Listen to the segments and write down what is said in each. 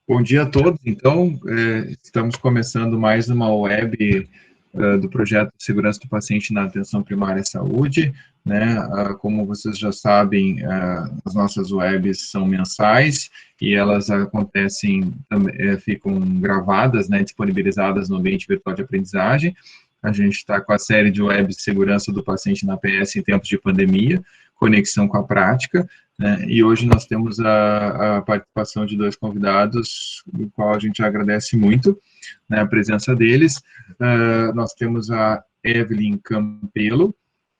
Bom dia a todos. Então, estamos começando mais uma web do projeto de Segurança do Paciente na Atenção Primária à Saúde, né? Como vocês já sabem, as nossas webs são mensais e elas acontecem, ficam gravadas, né, disponibilizadas no ambiente virtual de aprendizagem. A gente está com a série de webs de segurança do paciente na PS em tempos de pandemia, conexão com a prática, né? E hoje nós temos a participação de dois convidados, do qual a gente agradece muito, né, a presença deles. Nós temos a Evelyn Campelo,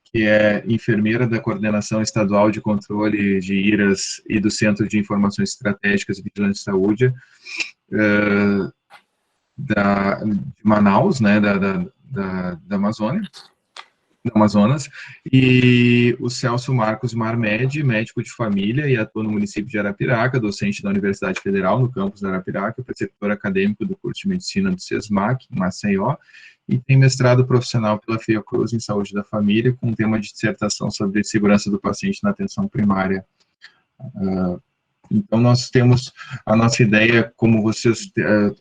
que é enfermeira da Coordenação Estadual de Controle de IRAS e do Centro de Informações Estratégicas e Vigilância de Saúde de Manaus, né, da Amazônia. Amazonas, e o Celso Marcos Marmed, médico de família e atua no município de Arapiraca, docente da Universidade Federal no campus de Arapiraca, preceptor acadêmico do curso de Medicina do SESMAC, em Maceió, e tem mestrado profissional pela Fiocruz em Saúde da Família, com tema de dissertação sobre segurança do paciente na atenção primária. Então, nós temos a nossa ideia, como vocês,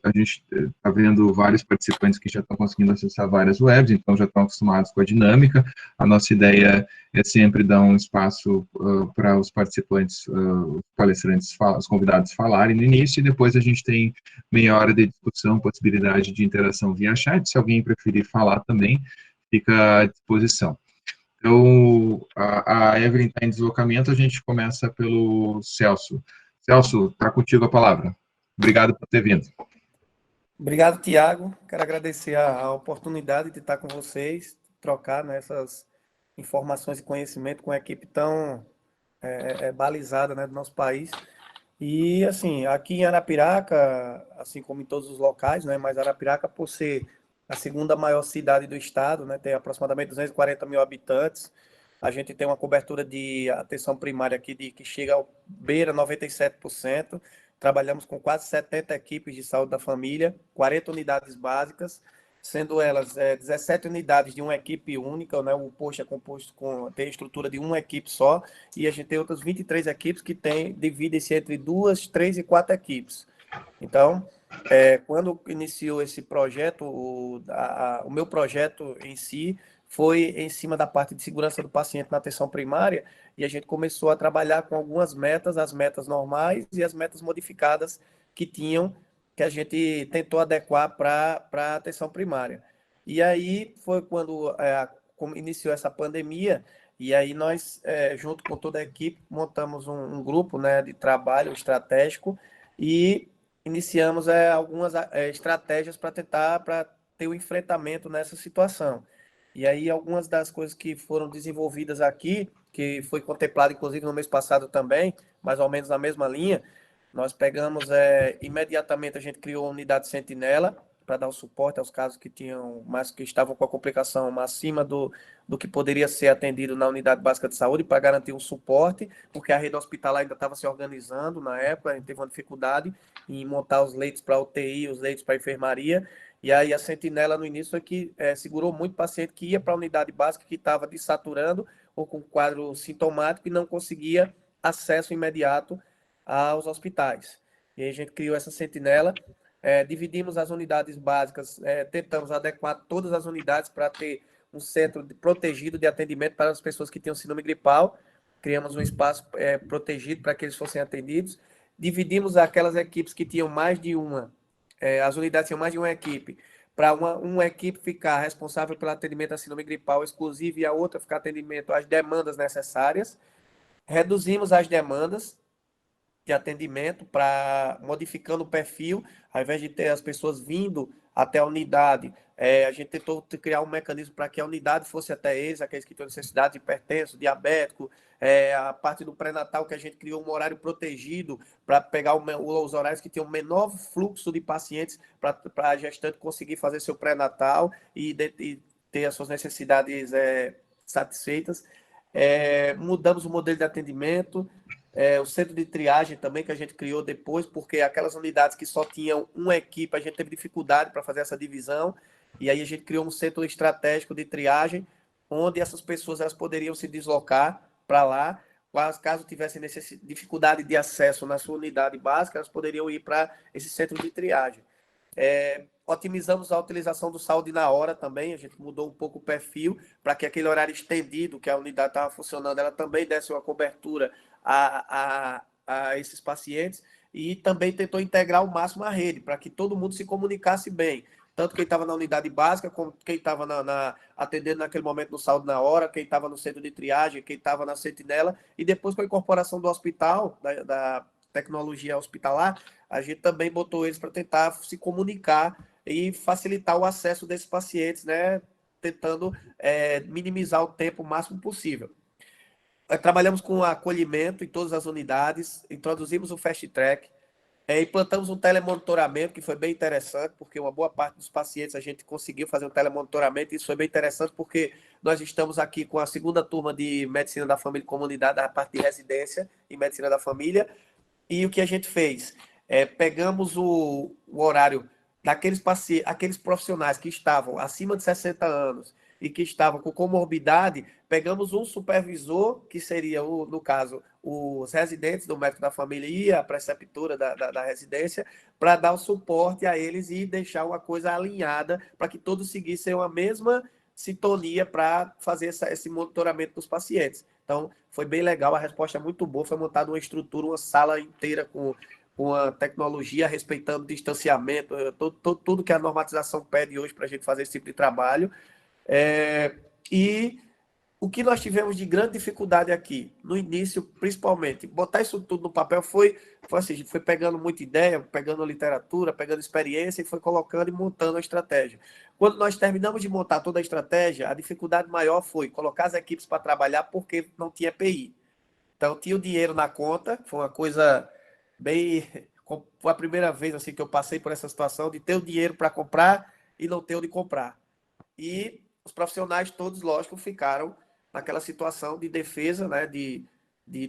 a gente está vendo vários participantes que já estão conseguindo acessar várias webs, então já estão acostumados com a dinâmica. A nossa ideia é sempre dar um espaço para os participantes, os palestrantes, os convidados falarem no início, e depois a gente tem meia hora de discussão, possibilidade de interação via chat. Se alguém preferir falar também, fica à disposição. Então, a Evelyn está em deslocamento, a gente começa pelo Celso. Celso, está contigo a palavra. Obrigado por ter vindo. Obrigado, Tiago. Quero agradecer a oportunidade de estar com vocês, trocar nessas informações e conhecimento com a equipe tão balizada, né, do nosso país. E, assim, aqui em Arapiraca, assim como em todos os locais, né, mas Arapiraca, por ser a segunda maior cidade do estado, né, tem aproximadamente 240 mil habitantes, a gente tem uma cobertura de atenção primária aqui que chega ao beira 97%. Trabalhamos com quase 70 equipes de saúde da família, 40 unidades básicas, sendo elas 17 unidades de uma equipe única, né? O posto é composto tem a estrutura de uma equipe só, e a gente tem outras 23 equipes que dividem-se entre 2, 3 e 4 equipes. Então, quando iniciou esse projeto, o meu projeto em si foi em cima da parte de segurança do paciente na atenção primária, e a gente começou a trabalhar com algumas metas, as metas normais e as metas modificadas que a gente tentou adequar para a atenção primária. E aí foi quando iniciou essa pandemia, e aí nós, junto com toda a equipe, montamos um grupo, né, de trabalho estratégico e iniciamos algumas estratégias para ter o enfrentamento nessa situação. E aí algumas das coisas que foram desenvolvidas aqui, que foi contemplado inclusive no mês passado também, mais ou menos na mesma linha, nós pegamos, imediatamente a gente criou a unidade sentinela para dar o suporte aos casos que estavam com a complicação acima do que poderia ser atendido na unidade básica de saúde, para garantir um suporte, porque a rede hospitalar ainda estava se organizando na época, a gente teve uma dificuldade em montar os leitos para UTI, os leitos para enfermaria, e aí a sentinela no início é que segurou muito paciente que ia para a unidade básica que estava desaturando ou com quadro sintomático e não conseguia acesso imediato aos hospitais. E aí a gente criou essa sentinela, dividimos as unidades básicas, tentamos adequar todas as unidades para ter um centro protegido de atendimento para as pessoas que tinham síndrome gripal, criamos um espaço protegido para que eles fossem atendidos, dividimos aquelas equipes que tinham mais de uma, as unidades tinham mais de uma equipe, para uma equipe ficar responsável pelo atendimento à síndrome gripal exclusiva e a outra ficar atendimento às demandas necessárias. Reduzimos as demandas de atendimento modificando o perfil, ao invés de ter as pessoas vindo até a unidade, a gente tentou criar um mecanismo para que a unidade fosse até eles, aqueles que têm necessidade de hipertenso, diabético, a parte do pré-natal que a gente criou um horário protegido para pegar os horários que tem o menor fluxo de pacientes para a gestante conseguir fazer seu pré-natal e ter as suas necessidades satisfeitas. Mudamos o modelo de atendimento, o centro de triagem também, que a gente criou depois, porque aquelas unidades que só tinham uma equipe, a gente teve dificuldade para fazer essa divisão, e aí a gente criou um centro estratégico de triagem, onde essas pessoas elas poderiam se deslocar para lá, caso tivessem dificuldade de acesso na sua unidade básica, elas poderiam ir para esse centro de triagem. Otimizamos a utilização do saúde na hora também, a gente mudou um pouco o perfil para que aquele horário estendido que a unidade estava funcionando, ela também desse uma cobertura a esses pacientes, e também tentou integrar ao máximo a rede, para que todo mundo se comunicasse bem, tanto quem estava na unidade básica, como quem estava atendendo naquele momento no saúde na hora, quem estava no centro de triagem, quem estava na sentinela, e depois com a incorporação do hospital, da tecnologia hospitalar, a gente também botou eles para tentar se comunicar e facilitar o acesso desses pacientes, né, tentando minimizar o tempo o máximo possível. Trabalhamos com acolhimento em todas as unidades, introduzimos o Fast Track, implantamos um telemonitoramento, que foi bem interessante, porque uma boa parte dos pacientes a gente conseguiu fazer um telemonitoramento, e isso foi bem interessante, porque nós estamos aqui com a segunda turma de Medicina da Família e Comunidade, a parte de residência em Medicina da Família, e o que a gente fez? Pegamos o horário daqueles pacientes, aqueles profissionais que estavam acima de 60 anos e que estavam com comorbidade, pegamos um supervisor, que seria, no caso, os residentes do médico da família e a preceptora da residência, para dar o suporte a eles e deixar uma coisa alinhada para que todos seguissem uma mesma sintonia para fazer esse monitoramento dos pacientes. Então, foi bem legal, a resposta é muito boa, foi montada uma estrutura, uma sala inteira com a tecnologia, respeitando o distanciamento, tudo que a normatização pede hoje para a gente fazer esse tipo de trabalho. E o que nós tivemos de grande dificuldade aqui, no início, principalmente, botar isso tudo no papel foi assim, a gente foi pegando muita ideia, pegando literatura, pegando experiência e foi colocando e montando a estratégia. Quando nós terminamos de montar toda a estratégia, a dificuldade maior foi colocar as equipes para trabalhar porque não tinha EPI. Então, tinha o dinheiro na conta, foi uma coisa bem... Foi a primeira vez assim, que eu passei por essa situação de ter o dinheiro para comprar e não ter onde comprar. E os profissionais todos, lógico, ficaram naquela situação de defesa, né, de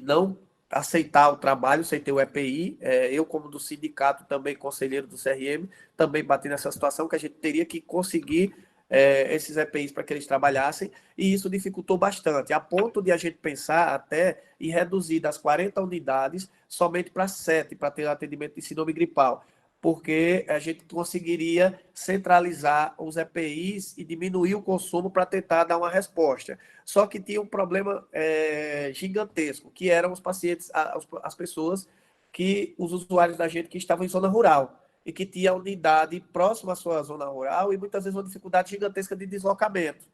não aceitar o trabalho sem ter o EPI. Eu, como do sindicato, também conselheiro do CRM, também bati nessa situação que a gente teria que conseguir esses EPIs para que eles trabalhassem, e isso dificultou bastante, a ponto de a gente pensar até em reduzir das 40 unidades somente para 7, para ter atendimento de síndrome gripal, porque a gente conseguiria centralizar os EPIs e diminuir o consumo para tentar dar uma resposta. Só que tinha um problema gigantesco, que eram os pacientes, as pessoas, os usuários da gente que estavam em zona rural e que tinha unidade próxima à sua zona rural e muitas vezes uma dificuldade gigantesca de deslocamento.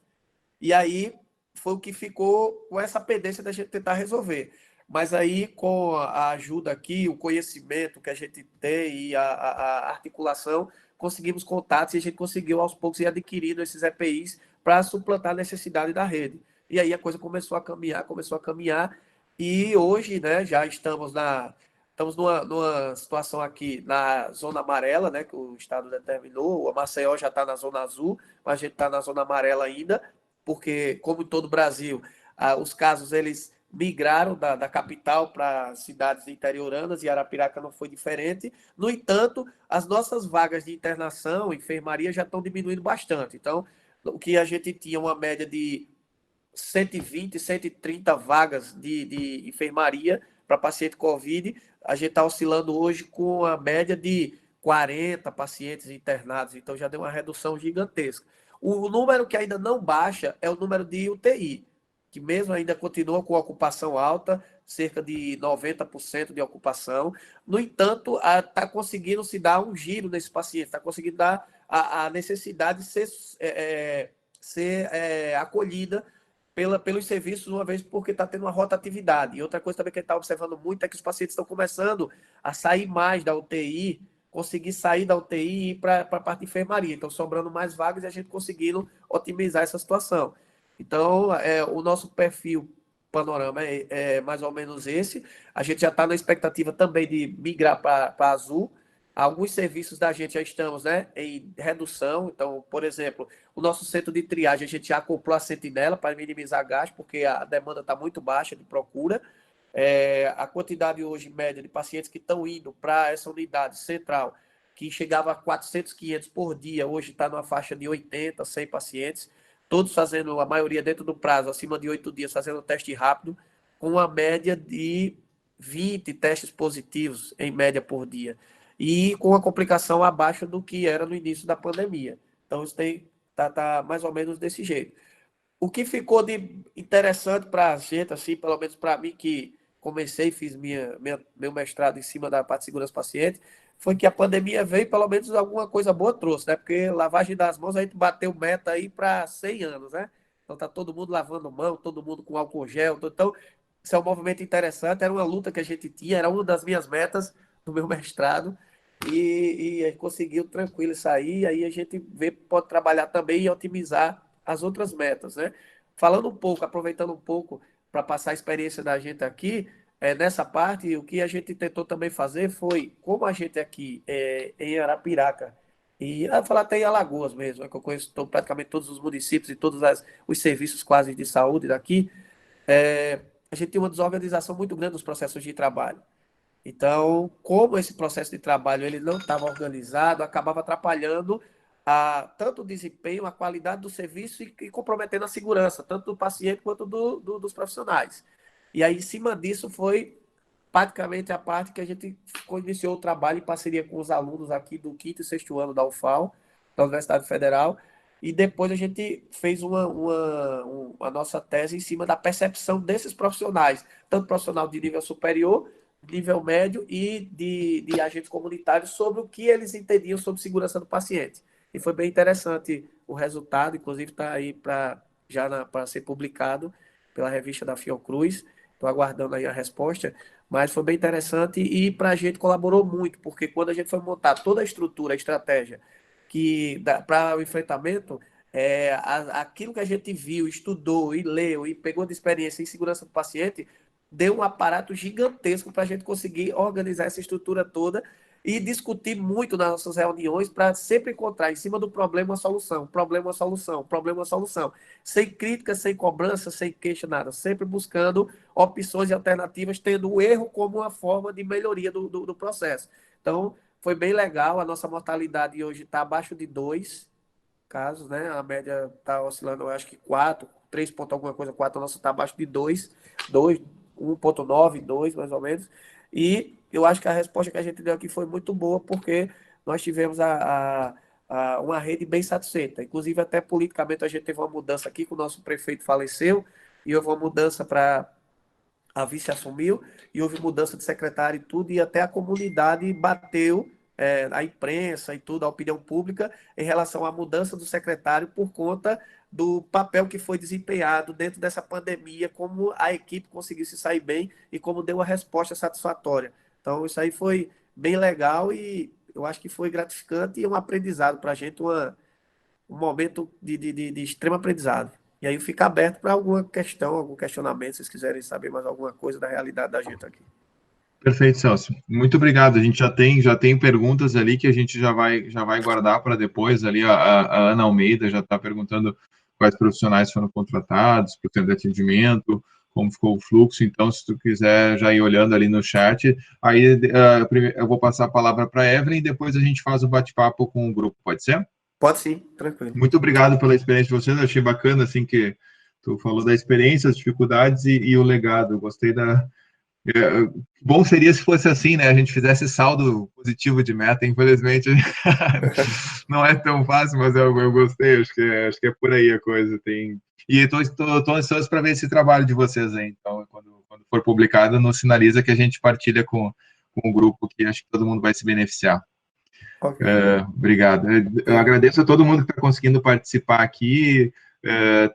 E aí foi o que ficou com essa pendência da gente tentar resolver. Mas aí, com a ajuda aqui, o conhecimento que a gente tem e a articulação, conseguimos contatos e a gente conseguiu, aos poucos, ir adquirindo esses EPIs para suplantar a necessidade da rede. E aí a coisa começou a caminhar, e hoje, né, já estamos numa situação aqui na zona amarela, né, que o Estado determinou. O Maceió já está na zona azul, mas a gente está na zona amarela ainda, porque, como em todo o Brasil, os casos eles migraram da capital para cidades interioranas, e Arapiraca não foi diferente. No entanto, as nossas vagas de internação, enfermaria, já estão diminuindo bastante. Então, o que a gente tinha uma média de 120, 130 vagas de enfermaria para paciente COVID, a gente está oscilando hoje com a média de 40 pacientes internados, então já deu uma redução gigantesca. O número que ainda não baixa é o número de UTI, que mesmo ainda continua com ocupação alta, cerca de 90% de ocupação. No entanto, está conseguindo se dar um giro nesse paciente, está conseguindo dar a necessidade de ser acolhida pelos serviços, uma vez porque está tendo uma rotatividade. E outra coisa também que a gente está observando muito é que os pacientes estão começando a sair mais da UTI, conseguir sair da UTI e ir para a parte de enfermaria. Então, sobrando mais vagas e a gente conseguindo otimizar essa situação. Então, o nosso perfil panorama é mais ou menos esse. A gente já está na expectativa também de migrar para Azul. Alguns serviços da gente já estamos, né, em redução. Então, por exemplo, o nosso centro de triagem, a gente já acoplou a sentinela para minimizar gasto, porque a demanda está muito baixa de procura. A quantidade hoje, média, de pacientes que estão indo para essa unidade central, que chegava a 400, 500 por dia, hoje está numa faixa de 80, 100 pacientes, todos fazendo, a maioria dentro do prazo, acima de 8 dias, fazendo teste rápido, com uma média de 20 testes positivos, em média, por dia, e com uma complicação abaixo do que era no início da pandemia. Então, isso tá mais ou menos desse jeito. O que ficou de interessante para a gente, assim, pelo menos para mim, que comecei e fiz meu mestrado em cima da parte de segurança do paciente, foi que a pandemia veio, pelo menos alguma coisa boa trouxe, né? Porque lavagem das mãos, a gente bateu meta aí para 100 anos, né? Então tá todo mundo lavando mão, todo mundo com álcool gel. Então, isso é um movimento interessante, era uma luta que a gente tinha, era uma das minhas metas do meu mestrado, e conseguiu tranquilo sair, aí a gente pode trabalhar também e otimizar as outras metas, né? Falando um pouco, aproveitando um pouco para passar a experiência da gente aqui, nessa parte, o que a gente tentou também fazer foi, como a gente aqui em Arapiraca, e eu falar até em Alagoas mesmo, que eu conheço praticamente todos os municípios e todos os serviços quase de saúde daqui, a gente tem uma desorganização muito grande nos processos de trabalho. Então, como esse processo de trabalho ele não estava organizado, acabava atrapalhando tanto o desempenho, a qualidade do serviço e comprometendo a segurança, tanto do paciente quanto dos profissionais. E aí, em cima disso, foi praticamente a parte que a gente iniciou o trabalho em parceria com os alunos aqui do 5º e 6º ano da UFAL, da Universidade Federal, e depois a gente fez a nossa tese em cima da percepção desses profissionais, tanto profissional de nível superior, nível médio e de agentes comunitários, sobre o que eles entendiam sobre segurança do paciente. E foi bem interessante o resultado, inclusive está aí para ser publicado pela revista da Fiocruz. Estou aguardando aí a resposta, mas foi bem interessante e para a gente colaborou muito, porque quando a gente foi montar toda a estrutura, a estratégia para o enfrentamento, aquilo que a gente viu, estudou e leu e pegou de experiência em segurança do paciente, deu um aparato gigantesco para a gente conseguir organizar essa estrutura toda e discutir muito nas nossas reuniões para sempre encontrar em cima do problema uma solução, problema uma solução, problema uma solução. Sem crítica, sem cobrança, sem queixa, nada. Sempre buscando opções e alternativas, tendo o erro como uma forma de melhoria do processo. Então, foi bem legal. A nossa mortalidade hoje está abaixo de 2 casos, né? A média está oscilando, eu acho que 4, 3 ponto alguma coisa, 4, a nossa está abaixo de 2, 1,9, 2, mais ou menos. E eu acho que a resposta que a gente deu aqui foi muito boa, porque nós tivemos uma rede bem satisfeita. Inclusive, até politicamente, a gente teve uma mudança aqui, que o nosso prefeito faleceu, e houve uma mudança para a vice assumiu, e houve mudança de secretário e tudo, e até a comunidade bateu, a imprensa e tudo, a opinião pública, em relação à mudança do secretário por conta do papel que foi desempenhado dentro dessa pandemia, como a equipe conseguiu se sair bem e como deu uma resposta satisfatória. Então, isso aí foi bem legal e eu acho que foi gratificante e um aprendizado para a gente, um momento de extremo aprendizado. E aí fica aberto para alguma questão, algum questionamento, se vocês quiserem saber mais alguma coisa da realidade da gente aqui. Perfeito, Celso. Muito obrigado. A gente já tem perguntas ali que a gente já vai guardar para depois. Ali a Ana Almeida já está perguntando quais profissionais foram contratados, para o tempo de atendimento, como ficou o fluxo. Então, se tu quiser já ir olhando ali no chat, aí eu vou passar a palavra para a Evelyn e depois a gente faz o bate-papo com o grupo. Pode ser? Pode sim, tranquilo. Muito obrigado pela experiência de vocês. Eu achei bacana, assim, que tu falou da experiência, as dificuldades e o legado. Eu gostei bom seria se fosse assim, né? A gente fizesse saldo positivo de meta. Infelizmente, não é tão fácil, mas eu gostei. Acho que é por aí a coisa. E estou ansioso para ver esse trabalho de vocês aí. Então, quando for publicado, nos sinaliza que a gente partilha com o grupo, que acho que todo mundo vai se beneficiar. Okay. Obrigado. Eu agradeço a todo mundo que está conseguindo participar aqui.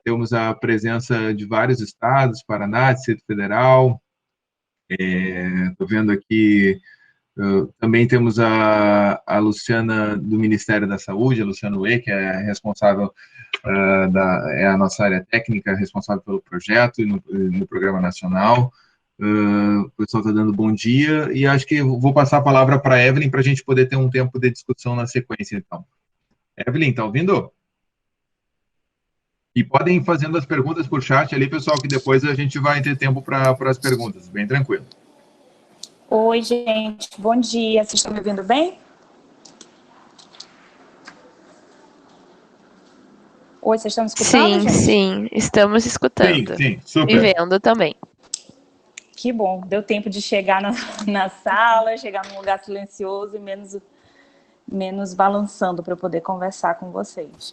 Temos a presença de vários estados, Paraná, Distrito Federal. Estou vendo aqui, também temos a Luciana do Ministério da Saúde, a Luciana Uê, que é responsável, é a nossa área técnica, responsável pelo projeto e no Programa Nacional. O pessoal está dando bom dia, e acho que vou passar a palavra para a Evelyn, para a gente poder ter um tempo de discussão na sequência, então. Evelyn, está ouvindo? E podem ir fazendo as perguntas por chat ali, pessoal, que depois a gente vai ter tempo para as perguntas, bem tranquilo. Oi, gente, bom dia. Vocês estão me ouvindo bem? Oi, vocês estão me escutando, sim, gente? Sim, estamos escutando. Sim, super. E vendo também. Que bom, deu tempo de chegar na sala, chegar num lugar silencioso e menos balançando para eu poder conversar com vocês.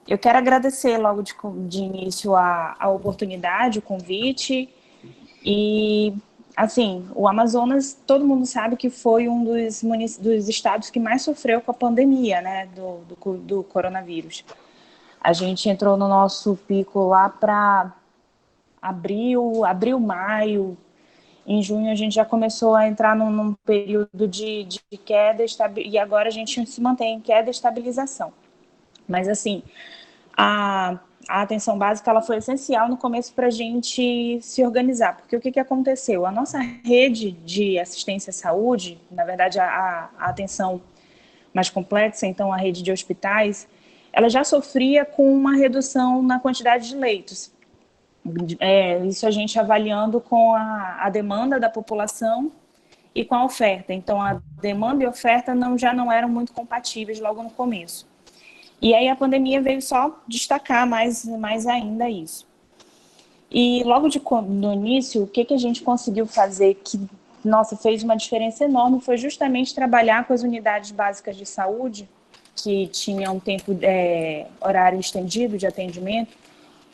Eu quero agradecer logo de início a oportunidade, o convite. E, assim, o Amazonas, todo mundo sabe que foi um dos estados que mais sofreu com a pandemia, né, do coronavírus. A gente entrou no nosso pico lá para abril, maio. Em junho a gente já começou a entrar num período de queda e agora a gente se mantém em queda e estabilização. Mas, assim, a atenção básica ela foi essencial no começo para a gente se organizar, porque o que aconteceu? A nossa rede de assistência à saúde, na verdade a atenção mais complexa, então a rede de hospitais, ela já sofria com uma redução na quantidade de leitos. Isso a gente avaliando com a demanda da população e com a oferta. Então, a demanda e a oferta já não eram muito compatíveis logo no começo. E aí a pandemia veio só destacar mais ainda isso. E logo no início, o que a gente conseguiu fazer que, nossa, fez uma diferença enorme foi justamente trabalhar com as unidades básicas de saúde, que tinham horário estendido de atendimento,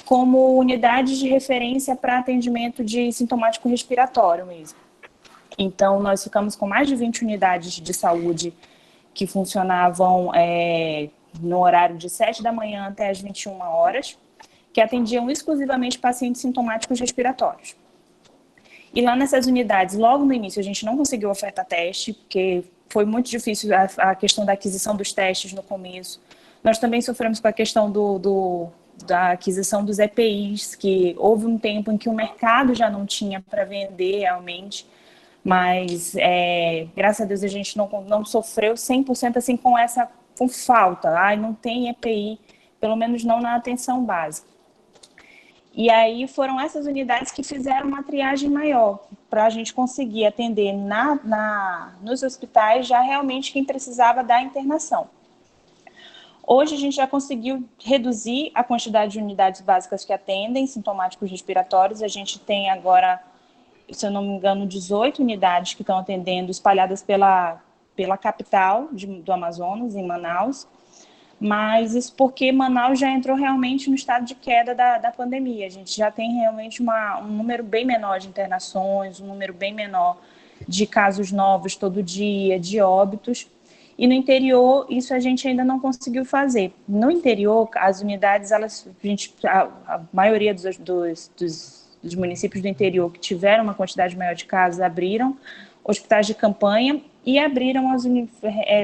como unidades de referência para atendimento de sintomático respiratório mesmo. Então, nós ficamos com mais de 20 unidades de saúde que funcionavam no horário de 7 da manhã até as 21 horas, que atendiam exclusivamente pacientes sintomáticos respiratórios. E lá nessas unidades, logo no início, a gente não conseguiu ofertar teste, porque foi muito difícil a questão da aquisição dos testes no começo. Nós também sofremos com a questão da aquisição dos EPIs, que houve um tempo em que o mercado já não tinha para vender realmente, mas graças a Deus a gente não sofreu 100% assim com falta. Não tem EPI, pelo menos não na atenção básica. E aí foram essas unidades que fizeram uma triagem maior, para a gente conseguir atender nos hospitais já realmente quem precisava da internação. Hoje a gente já conseguiu reduzir a quantidade de unidades básicas que atendem sintomáticos respiratórios. A gente tem agora, se eu não me engano, 18 unidades que estão atendendo, espalhadas pela capital do Amazonas, em Manaus. Mas isso porque Manaus já entrou realmente no estado de queda da pandemia. A gente já tem realmente um número bem menor de internações, um número bem menor de casos novos todo dia, de óbitos. E no interior, isso a gente ainda não conseguiu fazer. No interior, as unidades, a maioria dos municípios do interior que tiveram uma quantidade maior de casos abriram hospitais de campanha e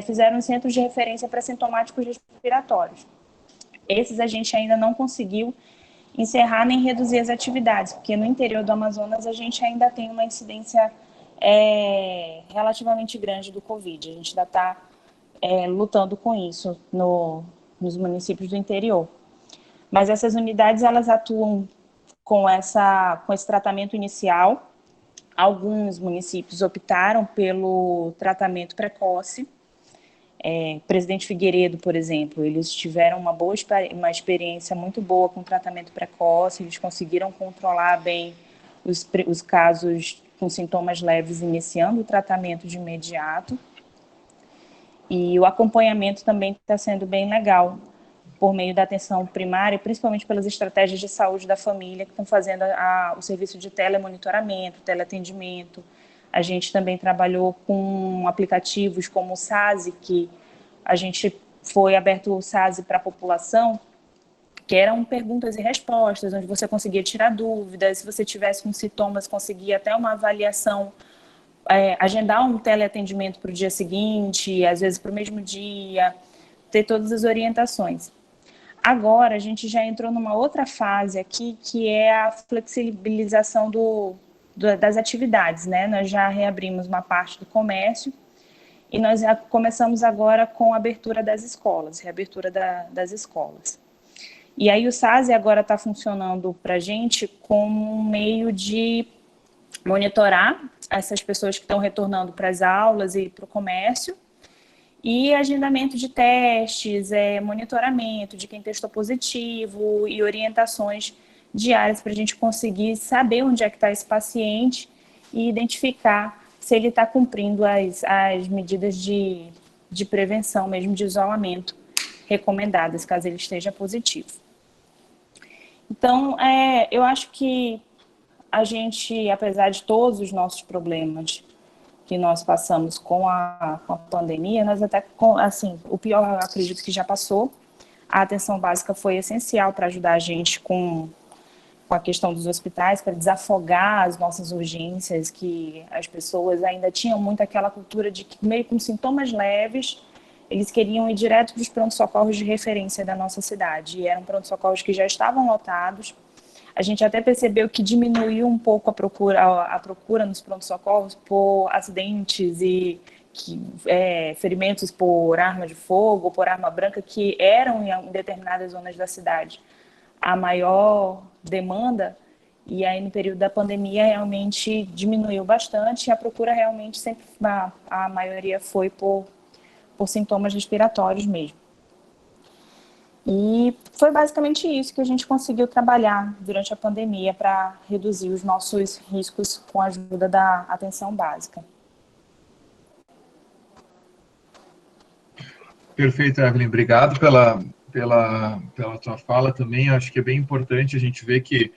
fizeram centros de referência para sintomáticos respiratórios. Esses a gente ainda não conseguiu encerrar nem reduzir as atividades, porque no interior do Amazonas a gente ainda tem uma incidência relativamente grande do Covid. A gente ainda está lutando com isso nos municípios do interior. Mas essas unidades, elas atuam com esse tratamento inicial. Alguns municípios optaram pelo tratamento precoce. Presidente Figueiredo, por exemplo, eles tiveram uma experiência muito boa com tratamento precoce, eles conseguiram controlar bem os casos com sintomas leves, iniciando o tratamento de imediato. E o acompanhamento também está sendo bem legal, por meio da atenção primária, principalmente pelas estratégias de saúde da família, que estão fazendo o serviço de telemonitoramento, teleatendimento. A gente também trabalhou com aplicativos como o SASE, que a gente foi aberto o SASE para a população, que eram perguntas e respostas, onde você conseguia tirar dúvidas, se você tivesse com sintomas, conseguia até uma avaliação, agendar um teleatendimento para o dia seguinte, às vezes para o mesmo dia, ter todas as orientações. Agora, a gente já entrou numa outra fase aqui, que é a flexibilização das atividades, né? Nós já reabrimos uma parte do comércio e nós já começamos agora com a abertura das escolas, reabertura das escolas. E aí o SASE agora está funcionando para a gente como um meio de monitorar essas pessoas que estão retornando para as aulas e para o comércio, e agendamento de testes, monitoramento de quem testou positivo e orientações diárias para a gente conseguir saber onde é que está esse paciente e identificar se ele está cumprindo as medidas de prevenção, mesmo de isolamento, recomendadas, caso ele esteja positivo. Então, eu acho que a gente, apesar de todos os nossos problemas que nós passamos com a pandemia, nós até, assim, o pior eu acredito que já passou. A atenção básica foi essencial para ajudar a gente com a questão dos hospitais, para desafogar as nossas urgências, que as pessoas ainda tinham muito aquela cultura de que, meio com sintomas leves, eles queriam ir direto para os pronto-socorros de referência da nossa cidade. E eram pronto-socorros que já estavam lotados. A gente até percebeu que diminuiu um pouco a procura nos pronto-socorros por acidentes e ferimentos por arma de fogo ou por arma branca, que eram em determinadas zonas da cidade a maior demanda, e aí no período da pandemia realmente diminuiu bastante, e a procura realmente sempre, a maioria foi por sintomas respiratórios mesmo. E foi basicamente isso que a gente conseguiu trabalhar durante a pandemia para reduzir os nossos riscos com a ajuda da atenção básica. Perfeito, Evelyn. Obrigado pela tua fala também. Eu acho que é bem importante a gente ver que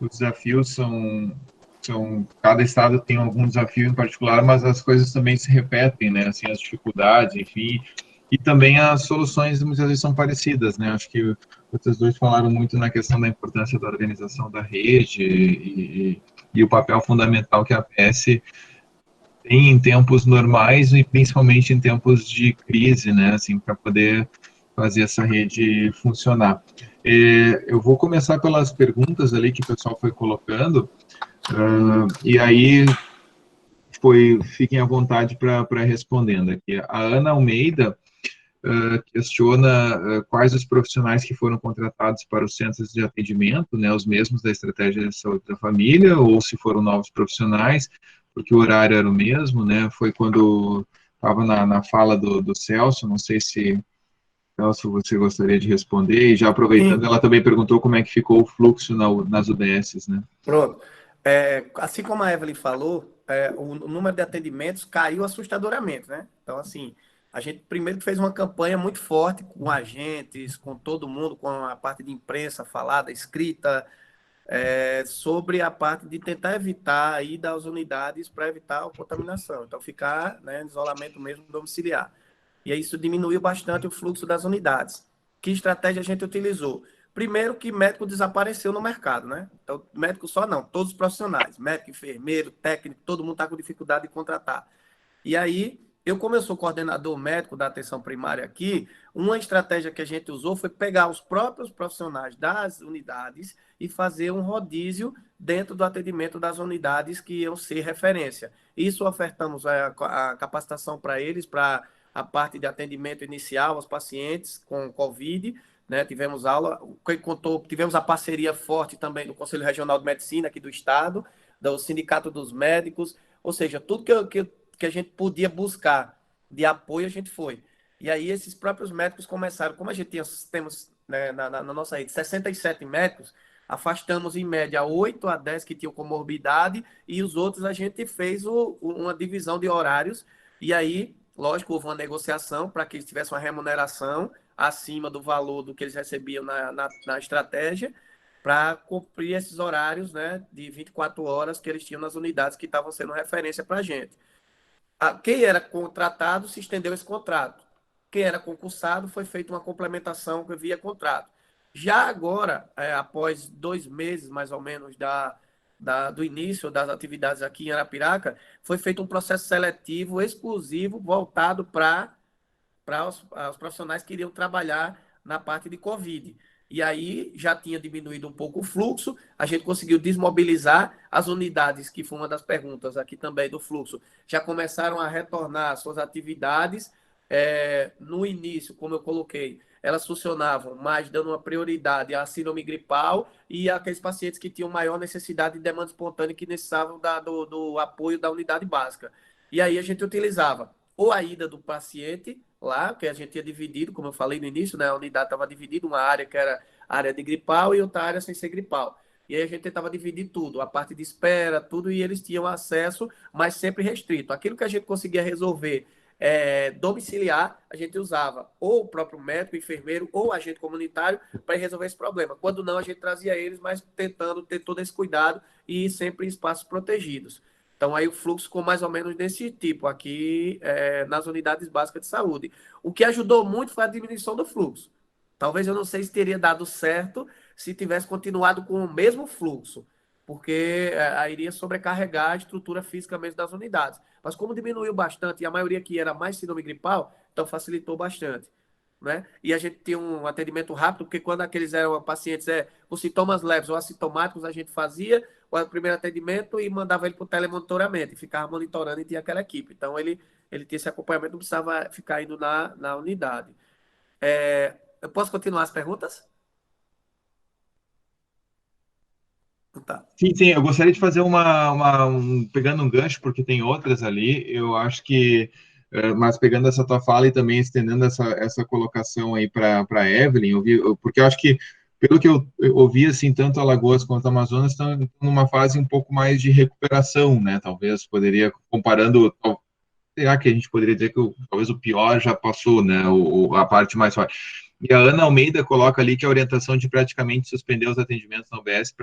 os desafios são cada estado tem algum desafio em particular, mas as coisas também se repetem, né? Assim, as dificuldades, enfim, e também as soluções muitas vezes são parecidas, né? Acho que vocês dois falaram muito na questão da importância da organização da rede e o papel fundamental que a APS tem em tempos normais e principalmente em tempos de crise, né? Assim, para poder fazer essa rede funcionar. Eu vou começar pelas perguntas ali que o pessoal foi colocando, e aí fiquem à vontade para respondendo aqui. A Ana Almeida questiona quais os profissionais que foram contratados para os centros de atendimento, né, os mesmos da estratégia de saúde da família, ou se foram novos profissionais, porque o horário era o mesmo, né? Foi quando estava na fala do Celso, não sei se Celso, você gostaria de responder, e já aproveitando, ela também perguntou como é que ficou o fluxo nas UBSs, né? Pronto. Assim como a Evelyn falou, o número de atendimentos caiu assustadoramente, né? Então, assim, a gente primeiro fez uma campanha muito forte com agentes, com todo mundo, com a parte de imprensa falada, escrita, sobre a parte de tentar evitar a ida às unidades para evitar a contaminação. Então, ficar, né, em isolamento mesmo domiciliar. E aí isso diminuiu bastante o fluxo das unidades. Que estratégia a gente utilizou? Primeiro que médico desapareceu no mercado, né? Então, médico só não, todos os profissionais, médico, enfermeiro, técnico, todo mundo está com dificuldade de contratar. E aí, como eu sou coordenador médico da atenção primária aqui, uma estratégia que a gente usou foi pegar os próprios profissionais das unidades e fazer um rodízio dentro do atendimento das unidades que iam ser referência. Isso ofertamos a capacitação para eles, para a parte de atendimento inicial aos pacientes com Covid, né? Tivemos aula, tivemos a parceria forte também do Conselho Regional de Medicina aqui do Estado, do Sindicato dos Médicos, ou seja, tudo que a gente podia buscar de apoio, a gente foi. E aí esses próprios médicos começaram, como a gente temos, né, na nossa rede 67 médicos, afastamos em média 8 a 10 que tinham comorbidade, e os outros a gente fez uma divisão de horários, e aí, lógico, houve uma negociação para que eles tivessem uma remuneração acima do valor do que eles recebiam na estratégia, para cumprir esses horários, né, de 24 horas que eles tinham nas unidades que estavam sendo referência para a gente. Quem era contratado se estendeu esse contrato. Quem era concursado foi feita uma complementação via contrato. Já agora, após 2 meses, mais ou menos, do início das atividades aqui em Arapiraca, foi feito um processo seletivo exclusivo voltado para os profissionais que iriam trabalhar na parte de Covid. E aí já tinha diminuído um pouco o fluxo, a gente conseguiu desmobilizar as unidades, que foi uma das perguntas aqui também do fluxo, já começaram a retornar às suas atividades. No início, como eu coloquei, elas funcionavam mais dando uma prioridade à síndrome gripal e àqueles pacientes que tinham maior necessidade de demanda espontânea que necessitavam do apoio da unidade básica. E aí a gente utilizava ou a ida do paciente lá, que a gente tinha dividido, como eu falei no início, né, a unidade estava dividida, uma área que era área de gripal e outra área sem ser gripal. E aí a gente tentava dividir tudo, a parte de espera, tudo, e eles tinham acesso, mas sempre restrito. Aquilo que a gente conseguia resolver domiciliar, a gente usava ou o próprio médico, enfermeiro, ou agente comunitário para resolver esse problema. Quando não, a gente trazia eles, mas tentando ter todo esse cuidado e sempre em espaços protegidos. Então, aí o fluxo ficou mais ou menos desse tipo, aqui nas unidades básicas de saúde. O que ajudou muito foi a diminuição do fluxo. Talvez eu não sei se teria dado certo se tivesse continuado com o mesmo fluxo, porque aí iria sobrecarregar a estrutura física mesmo das unidades. Mas como diminuiu bastante, e a maioria que era mais síndrome gripal, então facilitou bastante. Né? E a gente tinha um atendimento rápido, porque quando aqueles eram pacientes com sintomas leves ou assintomáticos, a gente fazia o primeiro atendimento e mandava ele para o telemonitoramento, e ficava monitorando e tinha aquela equipe. Então, ele tinha esse acompanhamento, não precisava ficar indo na unidade. Eu posso continuar as perguntas? Tá. Sim, sim, eu gostaria de fazer pegando um gancho, porque tem outras ali, eu acho que, mas pegando essa tua fala e também estendendo essa colocação aí para a Evelyn, porque eu acho que, pelo que eu ouvi, assim, tanto Alagoas quanto Amazonas estão numa fase um pouco mais de recuperação, né, talvez, poderia, comparando, será que a gente poderia dizer que talvez o pior já passou, né, a parte mais forte. E a Ana Almeida coloca ali que a orientação de praticamente suspender os atendimentos na UBS,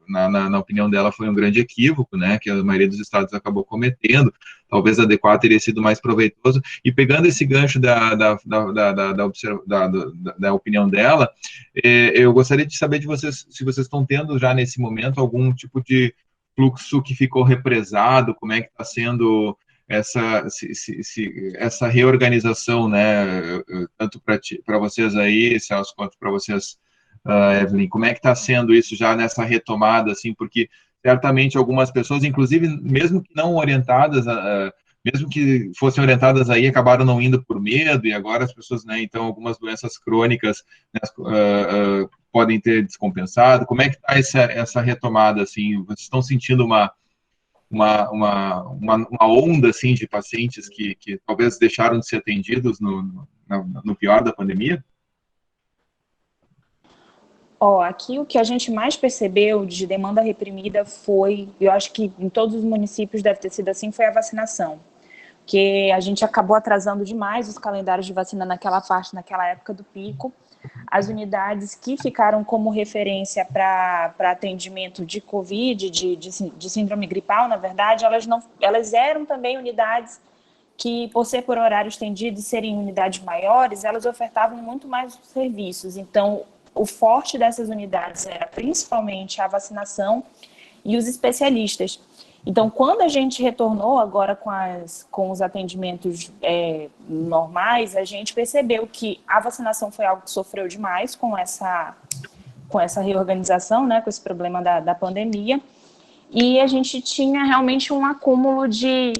na opinião dela, foi um grande equívoco, né, que a maioria dos estados acabou cometendo, talvez adequado teria sido mais proveitoso, e pegando esse gancho da opinião dela, eu gostaria de saber de vocês, se vocês estão tendo já nesse momento algum tipo de fluxo que ficou represado, como é que está sendo essa reorganização, né, tanto para vocês aí, Celso, quanto para vocês, Evelyn, como é que está sendo isso já nessa retomada, assim, porque certamente algumas pessoas, inclusive, mesmo que não orientadas, mesmo que fossem orientadas aí, acabaram não indo por medo, e agora as pessoas, né, então, algumas doenças crônicas, né, podem ter descompensado. Como é que está essa retomada, assim? Vocês estão sentindo uma onda assim de pacientes que talvez deixaram de ser atendidos no pior da pandemia? Aqui o que a gente mais percebeu de demanda reprimida foi, eu acho que em todos os municípios deve ter sido assim, foi a vacinação. Porque a gente acabou atrasando demais os calendários de vacina naquela época do pico. As unidades que ficaram como referência para atendimento de Covid, de síndrome gripal, na verdade, elas eram também unidades que, por ser por horário estendido e serem unidades maiores, elas ofertavam muito mais serviços. Então, o forte dessas unidades era principalmente a vacinação e os especialistas. Então, quando a gente retornou agora com os atendimentos normais, a gente percebeu que a vacinação foi algo que sofreu demais com essa reorganização, né, com esse problema da pandemia, e a gente tinha realmente um acúmulo de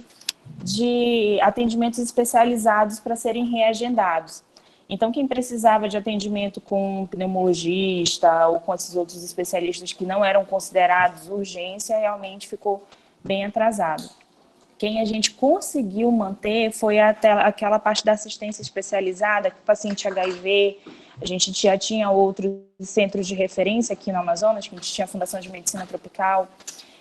atendimentos especializados para serem reagendados. Então, quem precisava de atendimento com um pneumologista ou com esses outros especialistas que não eram considerados urgência, realmente ficou bem atrasado. Quem a gente conseguiu manter foi até aquela parte da assistência especializada, que o paciente HIV, a gente já tinha outros centros de referência aqui no Amazonas, que a gente tinha a Fundação de Medicina Tropical,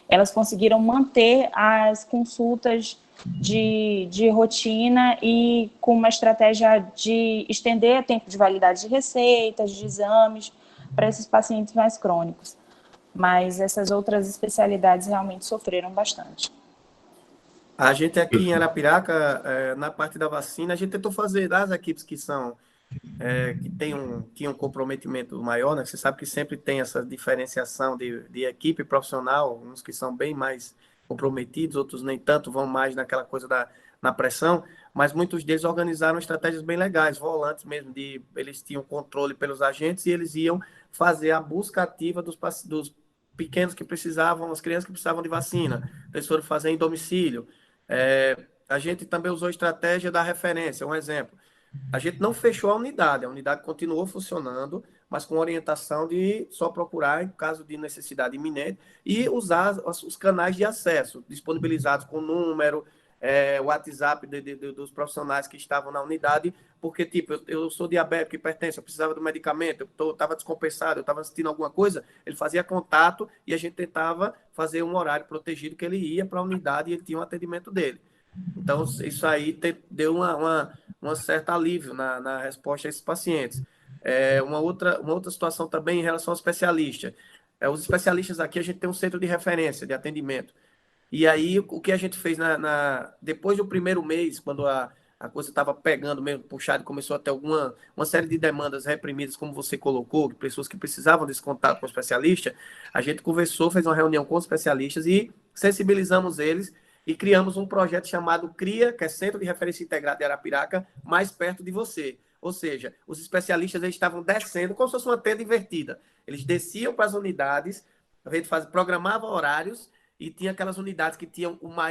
elas conseguiram manter as consultas de rotina e com uma estratégia de estender o tempo de validade de receitas, de exames, para esses pacientes mais crônicos. Mas essas outras especialidades realmente sofreram bastante. A gente aqui em Arapiraca, na parte da vacina, a gente tentou fazer das equipes que tinham um comprometimento maior, né? Você sabe que sempre tem essa diferenciação de equipe profissional, uns que são bem mais comprometidos, outros nem tanto, vão mais naquela coisa na pressão, mas muitos deles organizaram estratégias bem legais, volantes mesmo, eles tinham controle pelos agentes e eles iam fazer a busca ativa dos pequenos que precisavam, as crianças que precisavam de vacina, eles foram fazer em domicílio. A gente também usou a estratégia da referência, um exemplo. A gente não fechou a unidade continuou funcionando, mas com orientação de só procurar em caso de necessidade iminente e usar os canais de acesso disponibilizados com número, o WhatsApp dos profissionais que estavam na unidade, porque, tipo, eu sou diabético, hipertenso, eu precisava do medicamento, eu estava descompensado, eu estava sentindo alguma coisa, ele fazia contato e a gente tentava fazer um horário protegido que ele ia para a unidade e ele tinha um atendimento dele. Então, isso aí deu uma certa alívio na resposta a esses pacientes. Uma outra situação também em relação ao especialista. Os especialistas aqui, a gente tem um centro de referência de atendimento. E aí, o que a gente fez depois do primeiro mês, quando a coisa estava pegando mesmo, puxado, começou a ter uma série de demandas reprimidas, como você colocou, pessoas que precisavam desse contato com o especialista, a gente conversou, fez uma reunião com os especialistas e sensibilizamos eles e criamos um projeto chamado CRIA, que é Centro de Referência Integrado de Arapiraca, mais perto de você. Ou seja, os especialistas eles estavam descendo como se fosse uma tenda invertida. Eles desciam para as unidades, a gente programava horários e tinha aquelas unidades que tinham uma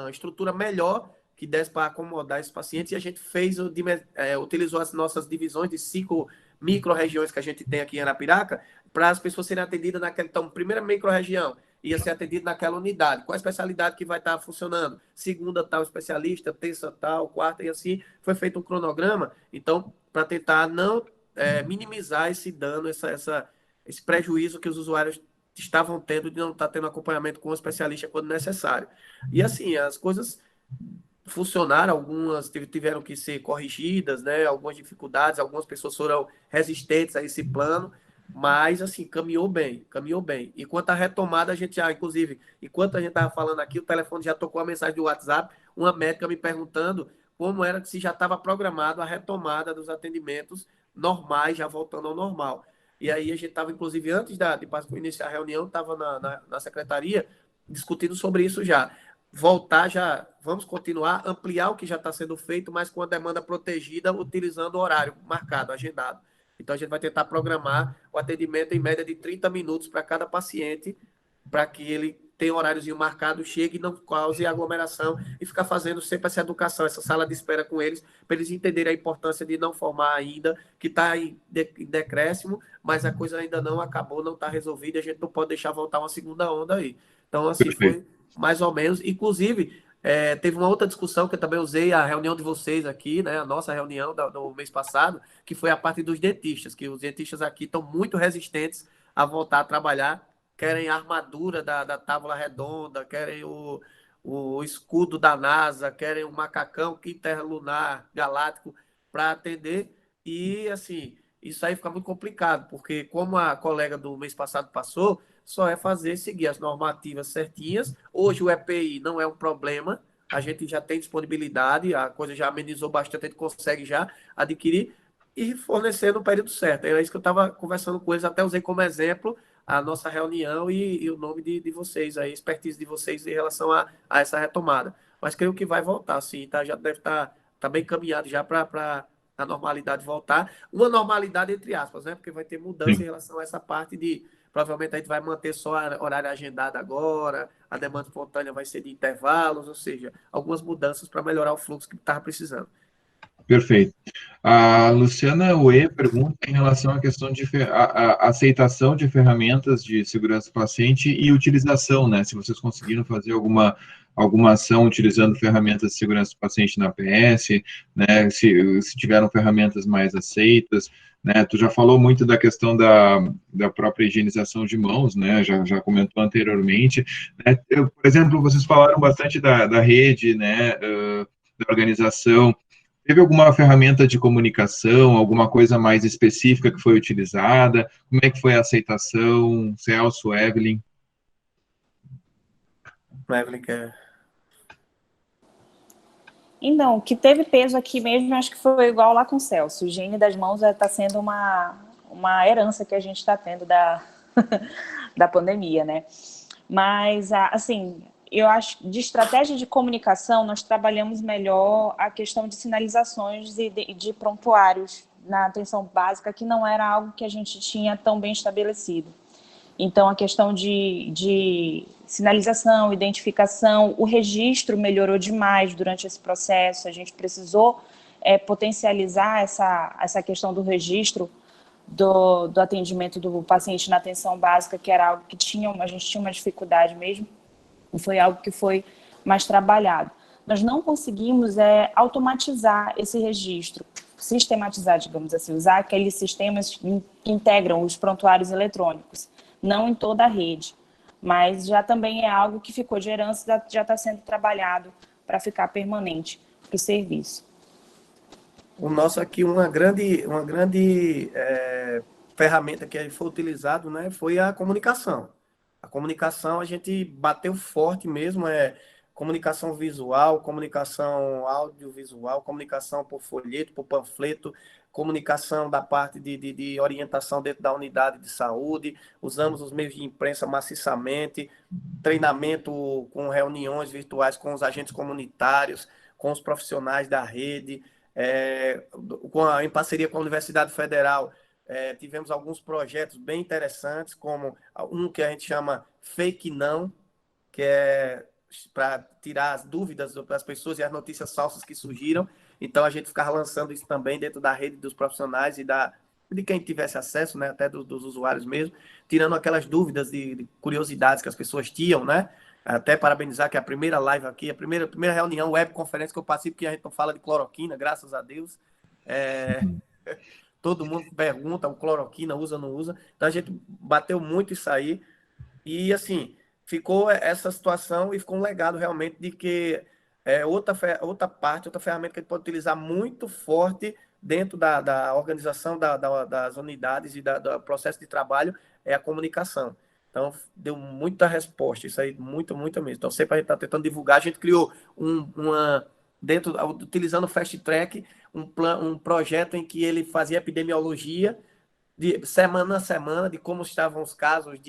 estrutura melhor que desse para acomodar esses pacientes, e a gente utilizou as nossas divisões de 5 micro-regiões que a gente tem aqui em Arapiraca, para as pessoas serem atendidas naquela. Então, primeira micro-região ia ser atendido naquela unidade. Qual a especialidade que vai estar funcionando? Segunda, tal especialista, terça, tal, quarta, e assim foi feito um cronograma. Então, para tentar não minimizar esse dano, esse prejuízo que os usuários estavam tendo de não estar tendo acompanhamento com o especialista quando necessário. E assim, as coisas funcionaram, algumas tiveram que ser corrigidas, né? Algumas dificuldades, algumas pessoas foram resistentes a esse plano, mas assim, caminhou bem, caminhou bem. E quanto à retomada, a gente já, inclusive, enquanto a gente estava falando aqui, o telefone já tocou a mensagem do WhatsApp, uma médica me perguntando como era que se já estava programado a retomada dos atendimentos normais, já voltando ao normal. E aí a gente estava, inclusive, antes de iniciar a reunião, estava na secretaria discutindo sobre isso já. Voltar já, vamos continuar, ampliar o que já está sendo feito, mas com a demanda protegida, utilizando o horário marcado, agendado. Então, a gente vai tentar programar o atendimento em média de 30 minutos para cada paciente, para que ele tenha um horáriozinho marcado, chegue e não cause aglomeração, e ficar fazendo sempre essa educação, essa sala de espera com eles, para eles entenderem a importância de não formar ainda, que está em decréscimo, mas a coisa ainda não acabou, não está resolvida, a gente não pode deixar voltar uma segunda onda aí. Então, assim, foi mais ou menos. Inclusive, teve uma outra discussão que eu também usei, a reunião de vocês aqui, né, a nossa reunião do mês passado, que foi a parte dos dentistas, que os dentistas aqui estão muito resistentes a voltar a trabalhar, querem a armadura da tábua redonda, querem o escudo da NASA, querem o macacão interlunar galáctico para atender. E, assim, isso aí fica muito complicado, porque como a colega do mês passado passou, só é seguir as normativas certinhas. Hoje o EPI não é um problema, a gente já tem disponibilidade, a coisa já amenizou bastante, a gente consegue já adquirir e fornecer no período certo. Era isso que eu estava conversando com eles, até usei como exemplo a nossa reunião e o nome de vocês, a expertise de vocês em relação a essa retomada. Mas creio que vai voltar, sim, tá? Já deve estar bem caminhado já para a normalidade voltar. Uma normalidade entre aspas, né? Porque vai ter mudança em relação a essa parte de... Provavelmente a gente vai manter só horário agendado agora, a demanda espontânea vai ser de intervalos, ou seja, algumas mudanças para melhorar o fluxo que estava precisando. Perfeito. A Luciana Uê pergunta em relação à questão de a aceitação de ferramentas de segurança do paciente e utilização, né? Se vocês conseguiram fazer alguma ação utilizando ferramentas de segurança do paciente na PS, né? Se tiveram ferramentas mais aceitas, né? Tu já falou muito da questão da própria higienização de mãos, né? Já comentou anteriormente, né? Por exemplo, vocês falaram bastante da rede, né? Da organização. Teve alguma ferramenta de comunicação, alguma coisa mais específica que foi utilizada? Como é que foi a aceitação? Celso, Evelyn? Evelyn quer... Então, o que teve peso aqui mesmo, acho que foi igual lá com o Celso. Higiene das mãos está sendo uma herança que a gente está tendo da pandemia, né? Mas, assim, eu acho que de estratégia de comunicação, nós trabalhamos melhor a questão de sinalizações e de prontuários na atenção básica, que não era algo que a gente tinha tão bem estabelecido. Então, a questão de sinalização, identificação, o registro melhorou demais durante esse processo, a gente precisou potencializar essa questão do registro do atendimento do paciente na atenção básica, que era algo que a gente tinha uma dificuldade mesmo, foi algo que foi mais trabalhado. nós não conseguimos automatizar esse registro, sistematizar, digamos assim, usar aqueles sistemas que integram os prontuários eletrônicos, não em toda a rede, mas já também é algo que ficou de herança, já está sendo trabalhado para ficar permanente para o serviço. O nosso aqui, uma grande ferramenta que foi utilizado, né, foi a comunicação. A comunicação a gente bateu forte mesmo, comunicação visual, comunicação audiovisual, comunicação por folheto, por panfleto, comunicação da parte de orientação dentro da unidade de saúde, usamos os meios de imprensa maciçamente, treinamento com reuniões virtuais com os agentes comunitários, com os profissionais da rede, em parceria com a Universidade Federal, tivemos alguns projetos bem interessantes, como um que a gente chama Fake Não, que é para tirar as dúvidas das pessoas e as notícias falsas que surgiram. Então, a gente ficava lançando isso também dentro da rede dos profissionais e de quem tivesse acesso, né, até dos usuários mesmo, tirando aquelas dúvidas de curiosidades que as pessoas tinham, né? Até parabenizar que a primeira live aqui, a primeira reunião, webconferência que eu participo, que a gente não fala de cloroquina, graças a Deus. Todo mundo pergunta, o cloroquina usa ou não usa. Então, a gente bateu muito isso aí. E, assim, ficou essa situação e ficou um legado realmente de que outra ferramenta que a gente pode utilizar muito forte dentro da organização das unidades e do processo de trabalho é a comunicação. Então, deu muita resposta, isso aí, muito mesmo. Então, sempre a gente está tentando divulgar, a gente criou utilizando o Fast Track, um projeto em que ele fazia epidemiologia de semana a semana de como estavam os casos,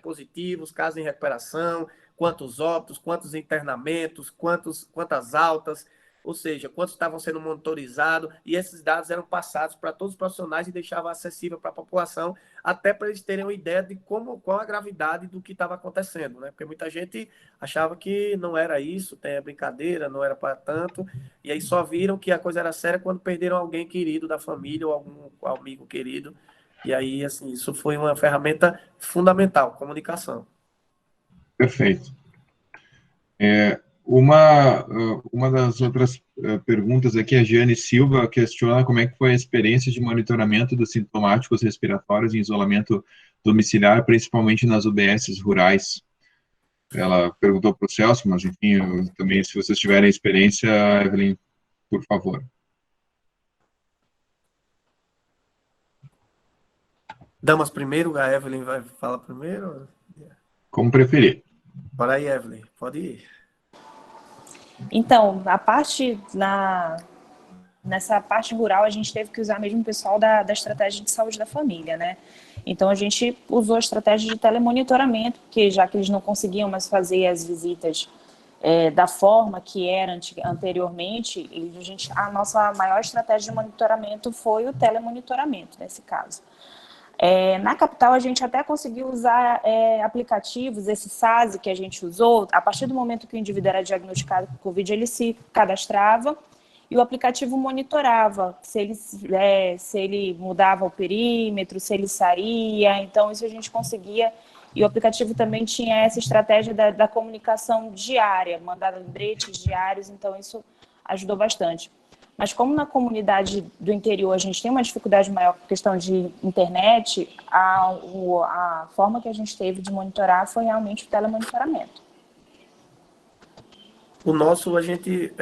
positivos, casos em recuperação, quantos óbitos, quantos internamentos, quantas altas, ou seja, quantos estavam sendo monitorizados, e esses dados eram passados para todos os profissionais e deixavam acessível para a população, até para eles terem uma ideia de qual a gravidade do que estava acontecendo, né? Porque muita gente achava que não era isso, tem brincadeira, não era para tanto, e aí só viram que a coisa era séria quando perderam alguém querido da família ou algum amigo querido. E aí, assim, isso foi uma ferramenta fundamental, comunicação. Perfeito. Uma das outras perguntas aqui, a Giane Silva questiona como é que foi a experiência de monitoramento dos sintomáticos respiratórios em isolamento domiciliar, principalmente nas UBSs rurais. Ela perguntou para o Celso, mas enfim, também, se vocês tiverem experiência, Evelyn, por favor. Damas primeiro, a Evelyn vai falar primeiro? Como preferir. Bora aí, Evelyn, pode ir. Então, nessa parte rural, a gente teve que usar mesmo o pessoal da estratégia de saúde da família, né? Então, a gente usou a estratégia de telemonitoramento, porque já que eles não conseguiam mais fazer as visitas da forma que era anteriormente, a nossa maior estratégia de monitoramento foi o telemonitoramento, nesse caso. Na capital, a gente até conseguiu usar aplicativos, esse SASE que a gente usou, a partir do momento que o indivíduo era diagnosticado com Covid, ele se cadastrava e o aplicativo monitorava se ele mudava o perímetro, se ele saía, então isso a gente conseguia. E o aplicativo também tinha essa estratégia da comunicação diária, mandar lembretes diários, então isso ajudou bastante. Mas como na comunidade do interior a gente tem uma dificuldade maior com questão de internet, a forma que a gente teve de monitorar foi realmente o telemonitoramento. O nosso, a gente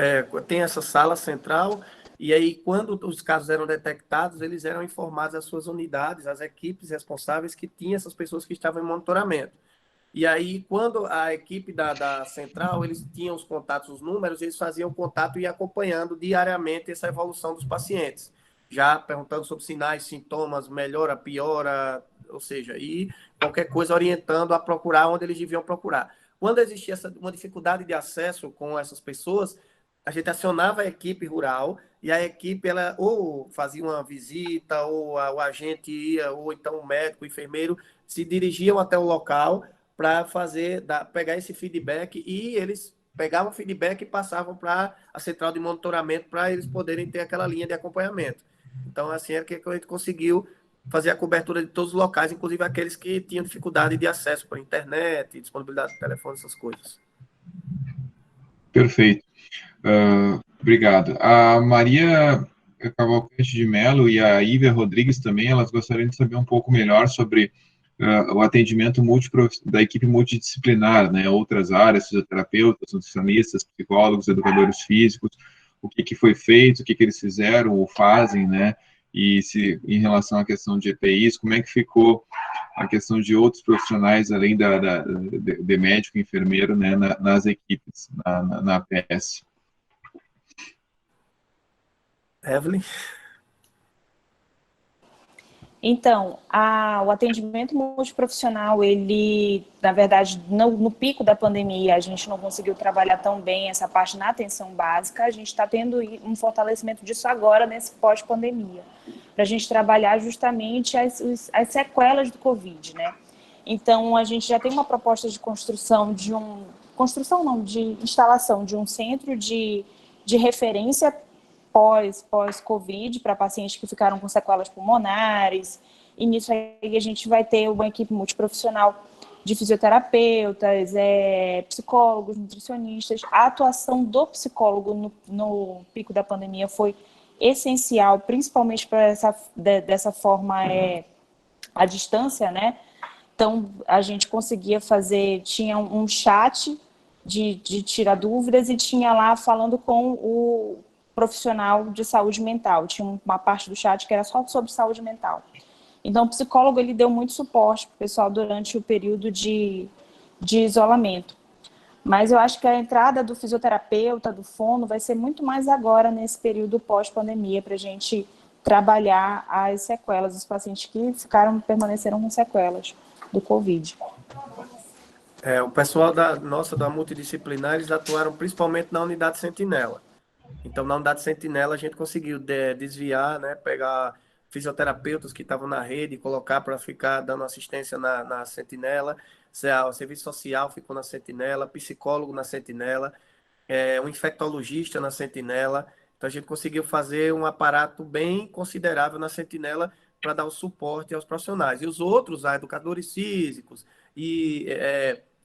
tem essa sala central, e aí quando os casos eram detectados, eles eram informados às suas unidades, às equipes responsáveis que tinham essas pessoas que estavam em monitoramento. E aí, quando a equipe da central, eles tinham os contatos, os números, eles faziam contato e acompanhando diariamente essa evolução dos pacientes. Já perguntando sobre sinais, sintomas, melhora, piora, ou seja, e qualquer coisa orientando a procurar onde eles deviam procurar. Quando existia uma dificuldade de acesso com essas pessoas, a gente acionava a equipe rural e a equipe, ela ou fazia uma visita, ou o agente ia, ou então o médico, o enfermeiro, se dirigiam até o local para pegar esse feedback, e eles pegavam o feedback e passavam para a central de monitoramento para eles poderem ter aquela linha de acompanhamento. Então, assim, é que a gente conseguiu fazer a cobertura de todos os locais, inclusive aqueles que tinham dificuldade de acesso para a internet, disponibilidade de telefone, essas coisas. Perfeito. Obrigado. A Maria Cavalcante de Mello e a Ívia Rodrigues também, elas gostariam de saber um pouco melhor sobre o atendimento da equipe multidisciplinar, né, outras áreas, fisioterapeutas, nutricionistas, psicólogos, educadores físicos, o que foi feito, o que eles fizeram ou fazem, né, e se em relação à questão de EPIs, como é que ficou a questão de outros profissionais, além de médico e enfermeiro, né, nas equipes, na APS. Evelyn? Então, o atendimento multiprofissional, ele, na verdade, no pico da pandemia, a gente não conseguiu trabalhar tão bem essa parte na atenção básica, a gente está tendo um fortalecimento disso agora, nesse pós-pandemia, para a gente trabalhar justamente as sequelas do Covid, né? Então, a gente já tem uma proposta de construção de de instalação de um centro de referência pós-Covid para pacientes que ficaram com sequelas pulmonares. E nisso aí a gente vai ter uma equipe multiprofissional de fisioterapeutas, psicólogos, nutricionistas. A atuação do psicólogo no pico da pandemia foi essencial, principalmente para dessa forma à distância, né? Então, a gente conseguia tinha um chat de tirar dúvidas e tinha lá falando com o profissional de saúde mental. Tinha uma parte do chat que era só sobre saúde mental. Então, o psicólogo ele deu muito suporte para o pessoal durante o período de isolamento. Mas eu acho que a entrada do fisioterapeuta, do fono, vai ser muito mais agora, nesse período pós-pandemia, para a gente trabalhar as sequelas, os pacientes que permaneceram com sequelas do Covid. O pessoal da multidisciplinar, eles atuaram principalmente na unidade Sentinela. Então, na unidade Sentinela, a gente conseguiu desviar, né, pegar fisioterapeutas que estavam na rede e colocar para ficar dando assistência na Sentinela. O serviço social ficou na Sentinela, psicólogo na Sentinela, um infectologista na Sentinela. Então, a gente conseguiu fazer um aparato bem considerável na Sentinela para dar o suporte aos profissionais. E os outros, educadores físicos e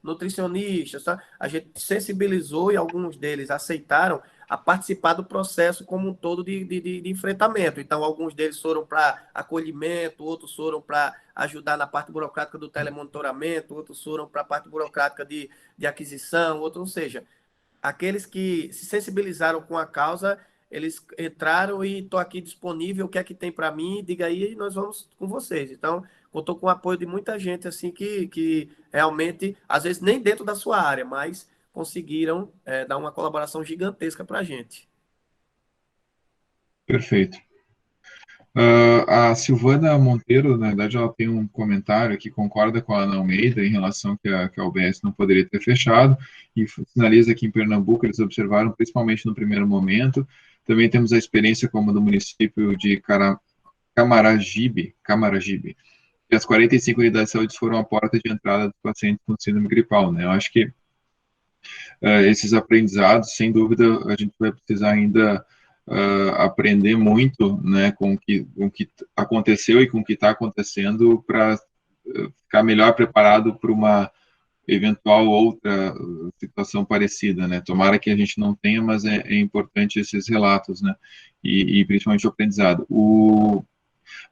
nutricionistas, tá? A gente sensibilizou e alguns deles aceitaram a participar do processo como um todo de enfrentamento. Então, alguns deles foram para acolhimento, outros foram para ajudar na parte burocrática do telemonitoramento, outros foram para a parte burocrática de aquisição, outros, ou seja, aqueles que se sensibilizaram com a causa, eles entraram e estou aqui disponível, o que é que tem para mim, diga aí e nós vamos com vocês. Então, contou com o apoio de muita gente assim que realmente, às vezes nem dentro da sua área, mas conseguiram dar uma colaboração gigantesca para a gente. Perfeito. A Silvana Monteiro, na verdade, ela tem um comentário que concorda com a Ana Almeida em relação que a UBS não poderia ter fechado, e sinaliza que em Pernambuco eles observaram, principalmente no primeiro momento. Também temos a experiência como do município de Camaragibe, que as 45 unidades de saúde foram a porta de entrada dos pacientes com síndrome gripal, né? Eu acho que esses aprendizados, sem dúvida, a gente vai precisar ainda aprender muito, né, com o que aconteceu e com o que está acontecendo para ficar melhor preparado para uma eventual outra situação parecida, né? Tomara que a gente não tenha, mas é importante esses relatos, né? E principalmente o aprendizado. O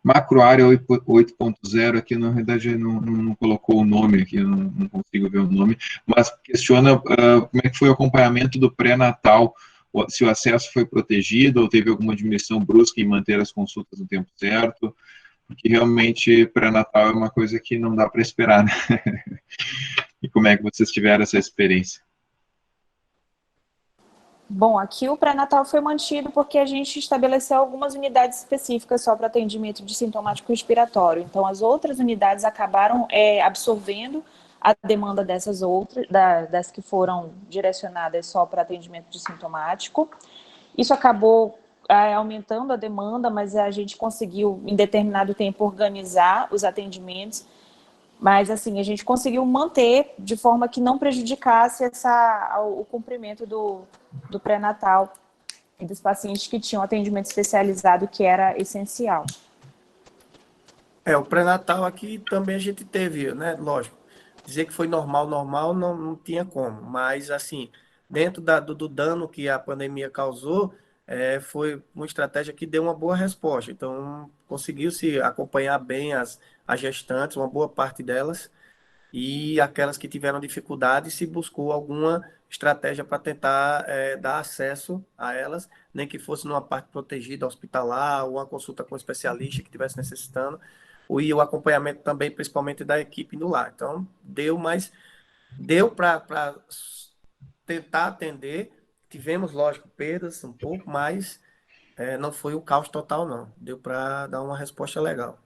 Macroárea 8.0 aqui, na verdade, não colocou o nome aqui, não consigo ver o nome, mas questiona como é que foi o acompanhamento do pré-natal, se o acesso foi protegido ou teve alguma diminuição brusca em manter as consultas no tempo certo, porque realmente pré-natal é uma coisa que não dá para esperar, né? E como é que vocês tiveram essa experiência? Bom, aqui o pré-natal foi mantido porque a gente estabeleceu algumas unidades específicas só para atendimento de sintomático respiratório. Então, as outras unidades acabaram absorvendo a demanda dessas outras, das que foram direcionadas só para atendimento de sintomático. Isso acabou aumentando a demanda, mas a gente conseguiu, em determinado tempo, organizar os atendimentos. Mas, assim, a gente conseguiu manter de forma que não prejudicasse o cumprimento do pré-natal e dos pacientes que tinham atendimento especializado, que era essencial. O pré-natal aqui também a gente teve, né? Lógico, dizer que foi normal, não tinha como. Mas, assim, dentro do dano que a pandemia causou, foi uma estratégia que deu uma boa resposta. Então, conseguiu-se acompanhar bem as gestantes, uma boa parte delas, e aquelas que tiveram dificuldade, se buscou alguma estratégia para tentar dar acesso a elas, nem que fosse numa parte protegida hospitalar, ou uma consulta com um especialista que estivesse necessitando, e o acompanhamento também, principalmente da equipe no lar. Então, deu para tentar atender. Tivemos, lógico, perdas um pouco, mas não foi o caos total, não. Deu para dar uma resposta legal.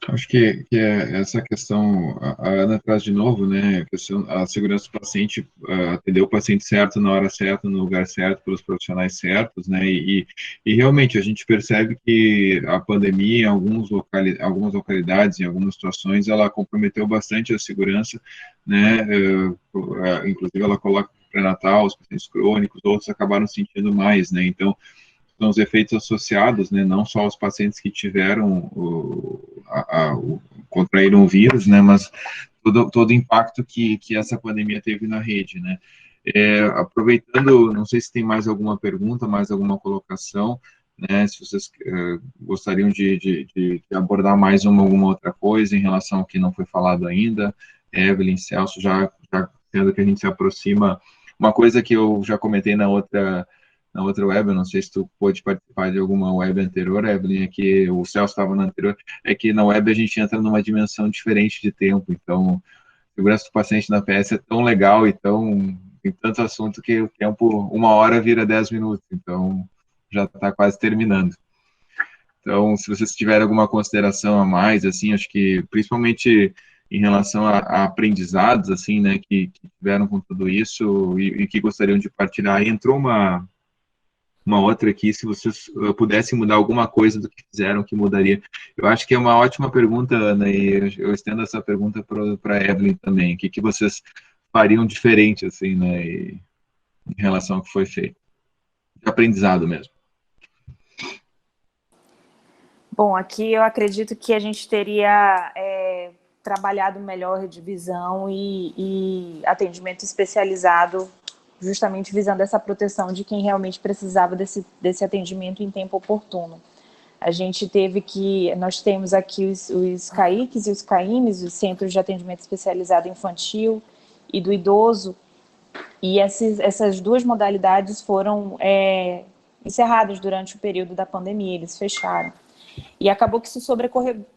Acho que é essa questão, a Ana traz de novo, né, a segurança do paciente, atender o paciente certo, na hora certa, no lugar certo, pelos profissionais certos, né, e realmente a gente percebe que a pandemia, em algumas localidades, em algumas situações, ela comprometeu bastante a segurança, né, inclusive ela coloca pré-natal, os pacientes crônicos, outros acabaram sentindo mais, né, então, são os efeitos associados, né, não só os pacientes que tiveram, contraíram o vírus, né, mas todo o impacto que essa pandemia teve na rede, né. Aproveitando, não sei se tem mais alguma pergunta, mais alguma colocação, né, se vocês gostariam de abordar mais alguma outra coisa em relação ao que não foi falado ainda, Evelyn, Celso, já sendo que a gente se aproxima, uma coisa que eu já comentei na outra web, eu não sei se tu pôde participar de alguma web anterior, Evelyn, é que o Celso estava na anterior, é que na web a gente entra numa dimensão diferente de tempo, então, segurança do paciente na PS é tão legal e tem tanto assunto que o tempo, 1 hora vira 10 minutos, então já está quase terminando. Então, se vocês tiverem alguma consideração a mais, assim, acho que principalmente em relação a aprendizados, assim, né, que tiveram com tudo isso e que gostariam de partilhar, entrou uma outra aqui, se vocês pudessem mudar alguma coisa do que fizeram, que mudaria? Eu acho que é uma ótima pergunta, Ana, e eu estendo essa pergunta para a Evelyn também. O que vocês fariam diferente, assim, né, em relação ao que foi feito? De aprendizado mesmo. Bom, aqui eu acredito que a gente teria trabalhado melhor redivisão e atendimento especializado, justamente visando essa proteção de quem realmente precisava desse atendimento em tempo oportuno. Nós temos aqui os CAICs e os CAIMs, os Centros de Atendimento Especializado Infantil e do Idoso, e essas duas modalidades foram encerradas durante o período da pandemia, eles fecharam. E acabou que isso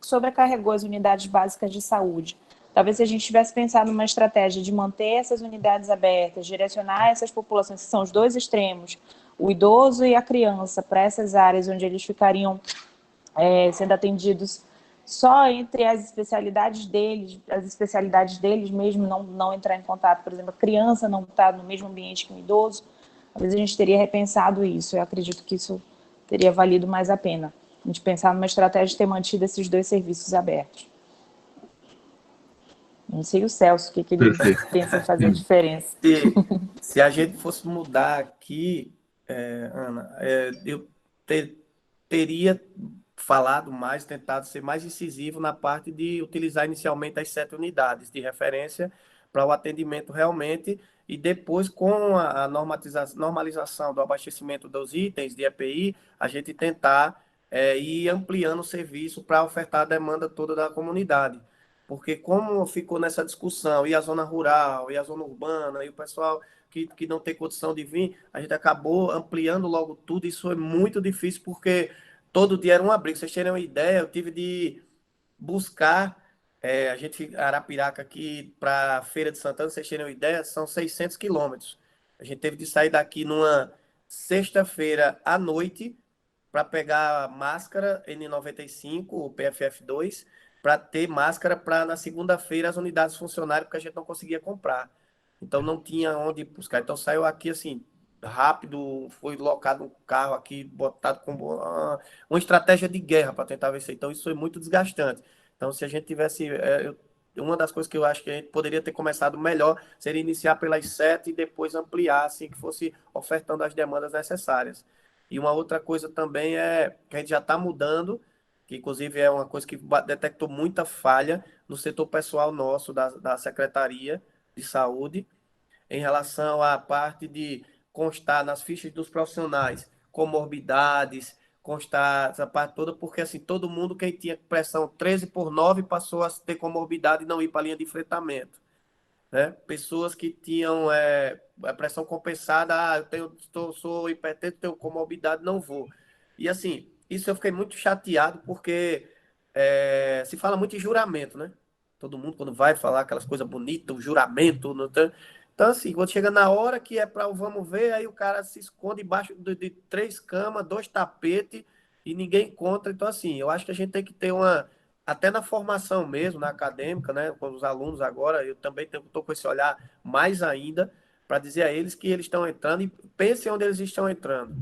sobrecarregou as unidades básicas de saúde. Talvez se a gente tivesse pensado numa estratégia de manter essas unidades abertas, direcionar essas populações, que são os dois extremos, o idoso e a criança, para essas áreas onde eles ficariam sendo atendidos só entre as especialidades deles mesmo, não entrar em contato, por exemplo, a criança não está no mesmo ambiente que o idoso, talvez a gente teria repensado isso. Eu acredito que isso teria valido mais a pena. A gente pensar numa estratégia de ter mantido esses dois serviços abertos. Não sei o Celso, o que ele pensa em fazer diferença. Se a gente fosse mudar aqui, Ana, eu teria falado mais, tentado ser mais incisivo na parte de utilizar inicialmente as 7 unidades de referência para o atendimento realmente, e depois, com a normalização do abastecimento dos itens de EPI, a gente tentar ir ampliando o serviço para ofertar a demanda toda da comunidade. Porque como ficou nessa discussão, e a zona rural, e a zona urbana, e o pessoal que não tem condição de vir, a gente acabou ampliando logo tudo. Isso foi muito difícil, porque todo dia era uma briga. Vocês terem uma ideia, eu tive de buscar, a gente, Arapiraca aqui para a Feira de Santana, vocês terem uma ideia, são 600 quilômetros. A gente teve de sair daqui numa sexta-feira à noite para pegar máscara N95, o PFF2, para ter máscara para na segunda-feira as unidades funcionarem, porque a gente não conseguia comprar. Então não tinha onde buscar. Então saiu aqui assim, rápido, foi locado um carro aqui, botado com uma estratégia de guerra para tentar vencer. Então isso foi muito desgastante. Então se a gente tivesse. Uma das coisas que eu acho que a gente poderia ter começado melhor seria iniciar pelas 7 e depois ampliar, assim, que fosse ofertando as demandas necessárias. E uma outra coisa também é que a gente já está mudando, que inclusive é uma coisa que detectou muita falha no setor pessoal nosso da Secretaria de Saúde, em relação à parte de constar nas fichas dos profissionais comorbidades, constar essa parte toda, porque assim, todo mundo, quem tinha pressão 13/9 passou a ter comorbidade e não ir para a linha de enfrentamento, né? Pessoas que tinham a pressão compensada, sou hipertenso, tenho comorbidade, não vou. E assim, isso eu fiquei muito chateado, porque se fala muito em juramento, né? Todo mundo, quando vai falar aquelas coisas bonitas, o juramento, não tem... Então, assim, quando chega na hora que é para o vamos ver, aí o cara se esconde embaixo de 3 camas, 2 tapetes, e ninguém encontra. Então, assim, eu acho que a gente tem que ter até na formação mesmo, na acadêmica, né, com os alunos agora, eu também estou com esse olhar mais ainda, para dizer a eles que eles estão entrando e pensem onde eles estão entrando.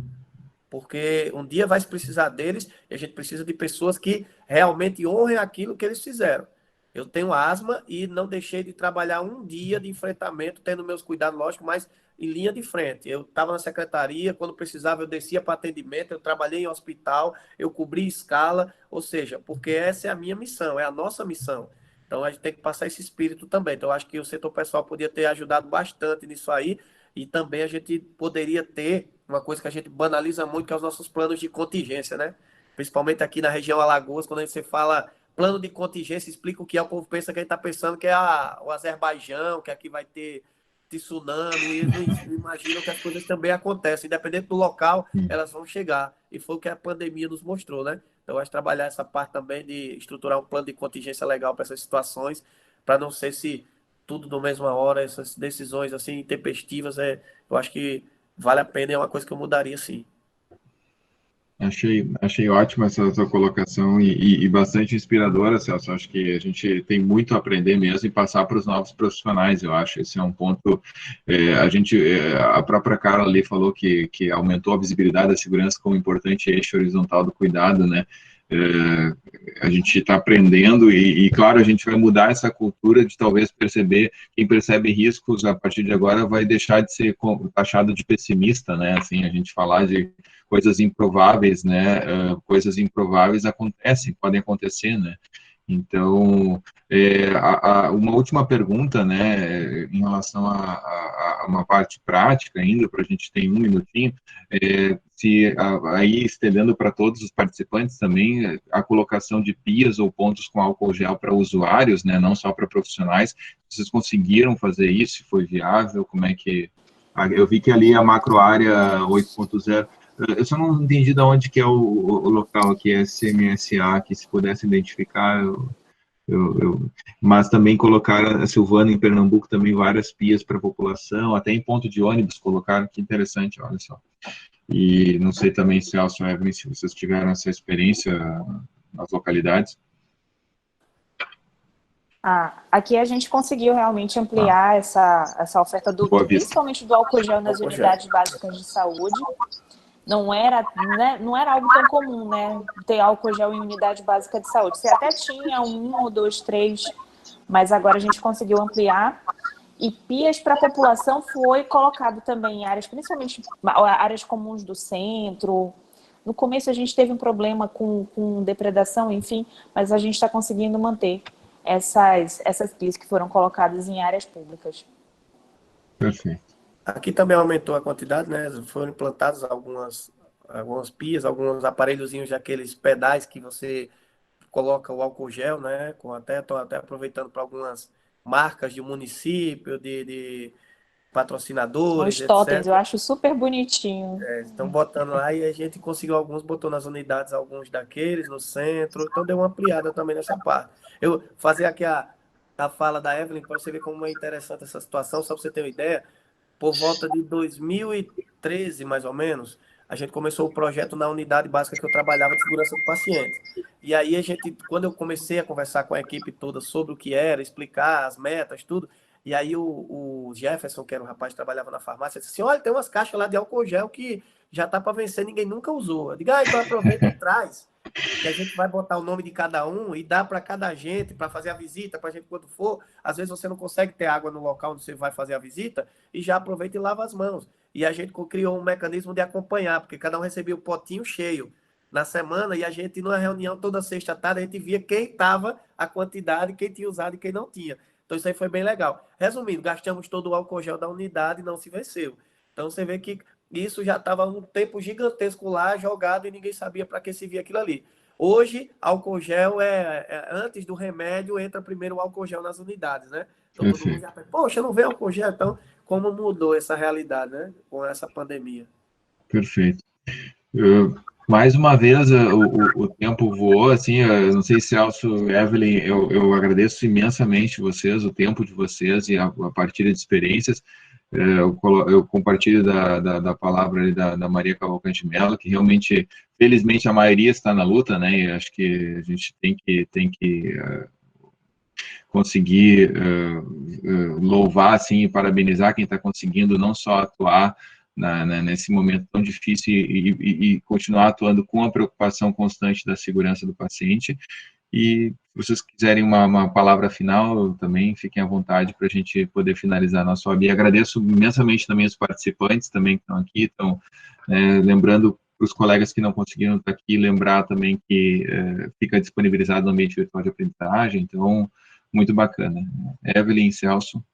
Porque um dia vai se precisar deles e a gente precisa de pessoas que realmente honrem aquilo que eles fizeram. Eu tenho asma e não deixei de trabalhar um dia de enfrentamento, tendo meus cuidados, lógico, mas em linha de frente. Eu estava na secretaria, quando precisava eu descia para atendimento, eu trabalhei em hospital, eu cobri escala, ou seja, porque essa é a minha missão, é a nossa missão. Então a gente tem que passar esse espírito também. Então eu acho que o setor pessoal podia ter ajudado bastante nisso aí, e também a gente poderia ter uma coisa que a gente banaliza muito, que é os nossos planos de contingência, né? Principalmente aqui na região Alagoas, quando você fala plano de contingência, explica o que é, o povo pensa que a gente está pensando que é o Azerbaijão, que aqui vai ter tsunami, e eles não imaginam que as coisas também acontecem, independente do local, elas vão chegar. E foi o que a pandemia nos mostrou, né? Então, acho que trabalhar essa parte também de estruturar um plano de contingência legal para essas situações, para não ser se tudo na mesma hora, essas decisões assim intempestivas, eu acho que vale a pena e é uma coisa que eu mudaria, sim. Achei ótima essa sua colocação e bastante inspiradora, Celso. Acho que a gente tem muito a aprender mesmo e passar para os novos profissionais, eu acho. Esse é um ponto. A própria Carla ali falou que aumentou a visibilidade da segurança como importante eixo horizontal do cuidado, né? A gente está aprendendo e, claro, a gente vai mudar essa cultura de talvez perceber, quem percebe riscos a partir de agora vai deixar de ser taxado de pessimista, né? Assim, a gente falar de coisas improváveis, né? Coisas improváveis podem acontecer, né? Então, uma última pergunta, né, em relação a uma parte prática ainda, para a gente ter 1 minutinho, se aí estendendo para todos os participantes também, a colocação de pias ou pontos com álcool gel para usuários, né, não só para profissionais, vocês conseguiram fazer isso? Foi viável? Como é que... Eu vi que ali a macro área 8.0, eu só não entendi de onde que é o local aqui, é CMSA, que se pudesse identificar, mas também colocaram a Silvana em Pernambuco também várias pias para a população, até em ponto de ônibus colocaram, que interessante, olha só. E não sei também, Celso, Evelyn, se vocês tiveram essa experiência nas localidades. Aqui a gente conseguiu realmente ampliar essa oferta, principalmente do álcool gel nas unidades básicas de saúde. Não era algo tão comum, né? Ter álcool gel em unidade básica de saúde. Você até tinha 1 ou 2, 3, mas agora a gente conseguiu ampliar. E pias para a população foi colocado também em áreas, principalmente áreas comuns do centro. No começo a gente teve um problema com depredação, enfim, mas a gente está conseguindo manter essas pias que foram colocadas em áreas públicas. Perfeito. Aqui também aumentou a quantidade, né? Foram implantadas algumas pias, alguns aparelhozinhos daqueles pedais que você coloca o álcool gel, né? Estou até aproveitando para algumas marcas de município, de patrocinadores, Os totens, etc. eu acho super bonitinho. Estão botando lá e a gente conseguiu alguns, botou nas unidades alguns daqueles, no centro, então deu uma ampliada também nessa parte. Eu fazer aqui a fala da Evelyn, para você ver como é interessante essa situação, só para você ter uma ideia, por volta de 2013, mais ou menos, a gente começou o projeto na unidade básica que eu trabalhava de segurança do paciente. E aí quando eu comecei a conversar com a equipe toda sobre o que era, explicar as metas, tudo, e aí o Jefferson, que era um rapaz que trabalhava na farmácia, disse assim, olha, tem umas caixas lá de álcool gel que já está para vencer, ninguém nunca usou. Eu digo, então aproveita e traz, que a gente vai botar o nome de cada um e dá para cada gente, para fazer a visita, para a gente quando for. Às vezes você não consegue ter água no local onde você vai fazer a visita e já aproveita e lava as mãos. E a gente criou um mecanismo de acompanhar, porque cada um recebia o potinho cheio na semana e a gente, numa reunião toda sexta-tarde, a gente via quem estava a quantidade, quem tinha usado e quem não tinha. Então, isso aí foi bem legal. Resumindo, gastamos todo o álcool gel da unidade e não se venceu. Então, você vê que isso já estava um tempo gigantesco lá, jogado, e ninguém sabia para que servia aquilo ali. Hoje, álcool gel antes do remédio, entra primeiro o álcool gel nas unidades, né? Então, todo mundo já pensa, poxa, não vê álcool gel? Então, como mudou essa realidade, né? Com essa pandemia. Perfeito. Mais uma vez, o tempo voou, assim, eu não sei se Celso, Evelyn, eu agradeço imensamente vocês, o tempo de vocês e a partilha de experiências. Eu compartilho da palavra ali da Maria Cavalcante Mello, que realmente, felizmente, a maioria está na luta, né, e acho que a gente tem que conseguir louvar, assim, e parabenizar quem está conseguindo não só atuar nesse momento tão difícil e continuar atuando com a preocupação constante da segurança do paciente. E se vocês quiserem uma palavra final, também fiquem à vontade para a gente poder finalizar nosso OAB. Agradeço imensamente também os participantes também que estão aqui, lembrando para os colegas que não conseguiram estar aqui, lembrar também que fica disponibilizado no ambiente virtual de aprendizagem, então, muito bacana. Evelyn, Celso.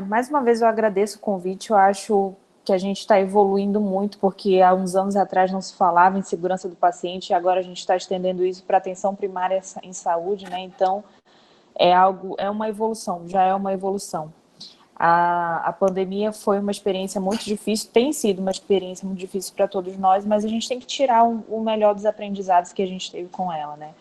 Mais uma vez eu agradeço o convite, eu acho que a gente está evoluindo muito, porque há uns anos atrás não se falava em segurança do paciente, e agora a gente está estendendo isso para atenção primária em saúde, né? Então, é uma evolução, já é uma evolução. A pandemia foi uma experiência muito difícil, tem sido uma experiência muito difícil para todos nós, mas a gente tem que tirar o melhor dos aprendizados que a gente teve com ela, né?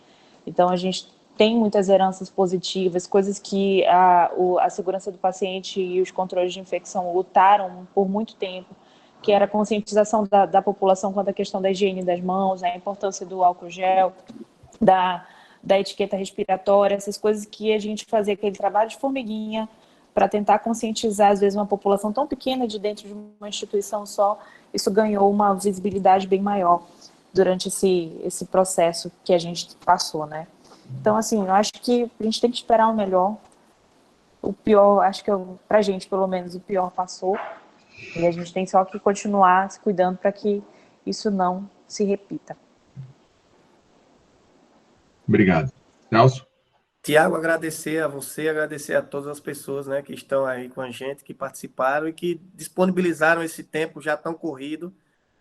Então, a gente tem muitas heranças positivas, coisas que a segurança do paciente e os controles de infecção lutaram por muito tempo, que era a conscientização da população quanto à questão da higiene das mãos, a importância do álcool gel, da etiqueta respiratória, essas coisas que a gente fazia aquele trabalho de formiguinha para tentar conscientizar, às vezes, uma população tão pequena de dentro de uma instituição só. Isso ganhou uma visibilidade bem maior durante esse processo que a gente passou, né? Então, assim, eu acho que a gente tem que esperar o melhor. O pior, acho que pra gente, pelo menos, o pior passou. E a gente tem só que continuar se cuidando para que isso não se repita. Obrigado. Celso? Tiago, agradecer a você, agradecer a todas as pessoas, né, que estão aí com a gente, que participaram e que disponibilizaram esse tempo já tão corrido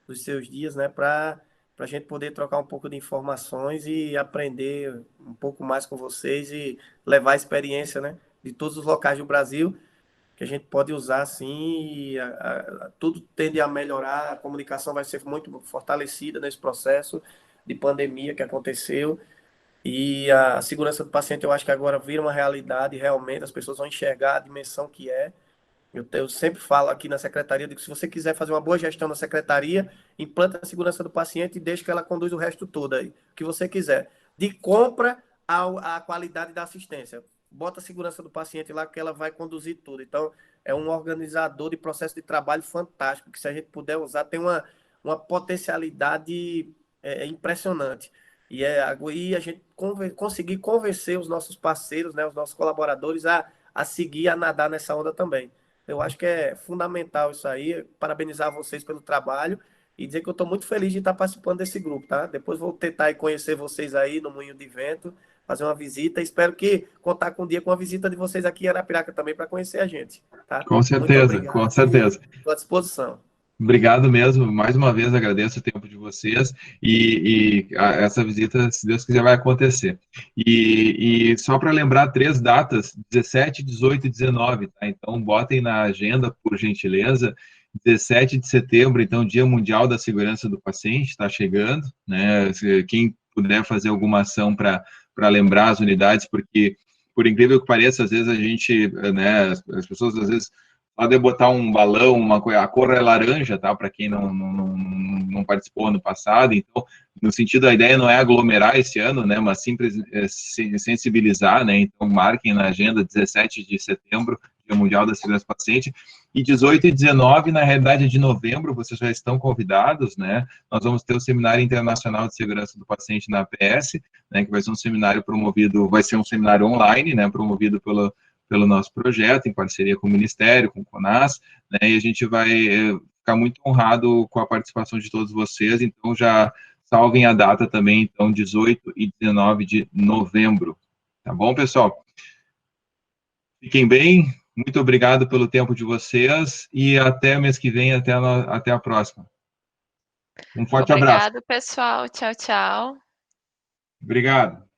dos seus dias, né, para a gente poder trocar um pouco de informações e aprender um pouco mais com vocês e levar a experiência, né, de todos os locais do Brasil que a gente pode usar assim, e tudo tende a melhorar, a comunicação vai ser muito fortalecida nesse processo de pandemia que aconteceu, e a segurança do paciente eu acho que agora vira uma realidade, realmente as pessoas vão enxergar a dimensão que é. Eu sempre falo aqui na secretaria, digo, se você quiser fazer uma boa gestão na secretaria, implanta a segurança do paciente e deixa que ela conduz o resto todo aí, o que você quiser. De compra à qualidade da assistência. Bota a segurança do paciente lá que ela vai conduzir tudo. Então, é um organizador de processo de trabalho fantástico, que se a gente puder usar, tem uma potencialidade impressionante. E a gente conseguir convencer os nossos parceiros, né, os nossos colaboradores a seguir, a nadar nessa onda também. Eu acho que é fundamental isso aí. Parabenizar vocês pelo trabalho e dizer que eu estou muito feliz de estar participando desse grupo, tá? Depois vou tentar ir conhecer vocês aí no Moinho de Vento, fazer uma visita. Espero que contar com um dia com a visita de vocês aqui em Arapiraca também para conhecer a gente, tá? Com certeza, com certeza. Estou à disposição. Obrigado mesmo, mais uma vez agradeço o tempo de vocês e essa visita, se Deus quiser, vai acontecer. E só para lembrar 3 datas, 17, 18 e 19, tá? Então botem na agenda, por gentileza. 17 de setembro, então, Dia Mundial da Segurança do Paciente, está chegando, né? Quem puder fazer alguma ação para lembrar as unidades, porque, por incrível que pareça, às vezes a gente, né, as pessoas às vezes podem botar um balão, a cor é laranja, tá? Para quem não participou ano passado. Então, no sentido, a ideia não é aglomerar esse ano, né? Mas simples sensibilizar, né? Então, marquem na agenda 17 de setembro, Dia Mundial da Segurança do Paciente. E 18 e 19, na realidade, de novembro, vocês já estão convidados, né? Nós vamos ter o Seminário Internacional de Segurança do Paciente na APS, né? Que vai ser um seminário promovido, vai ser um seminário online, né? Promovido pelo nosso projeto, em parceria com o Ministério, com o CONAS, né, e a gente vai ficar muito honrado com a participação de todos vocês, então já salvem a data também, então, 18 e 19 de novembro. Tá bom, pessoal? Fiquem bem, muito obrigado pelo tempo de vocês e até mês que vem, até a próxima. Um forte abraço. Obrigado, pessoal. Tchau, tchau. Obrigado.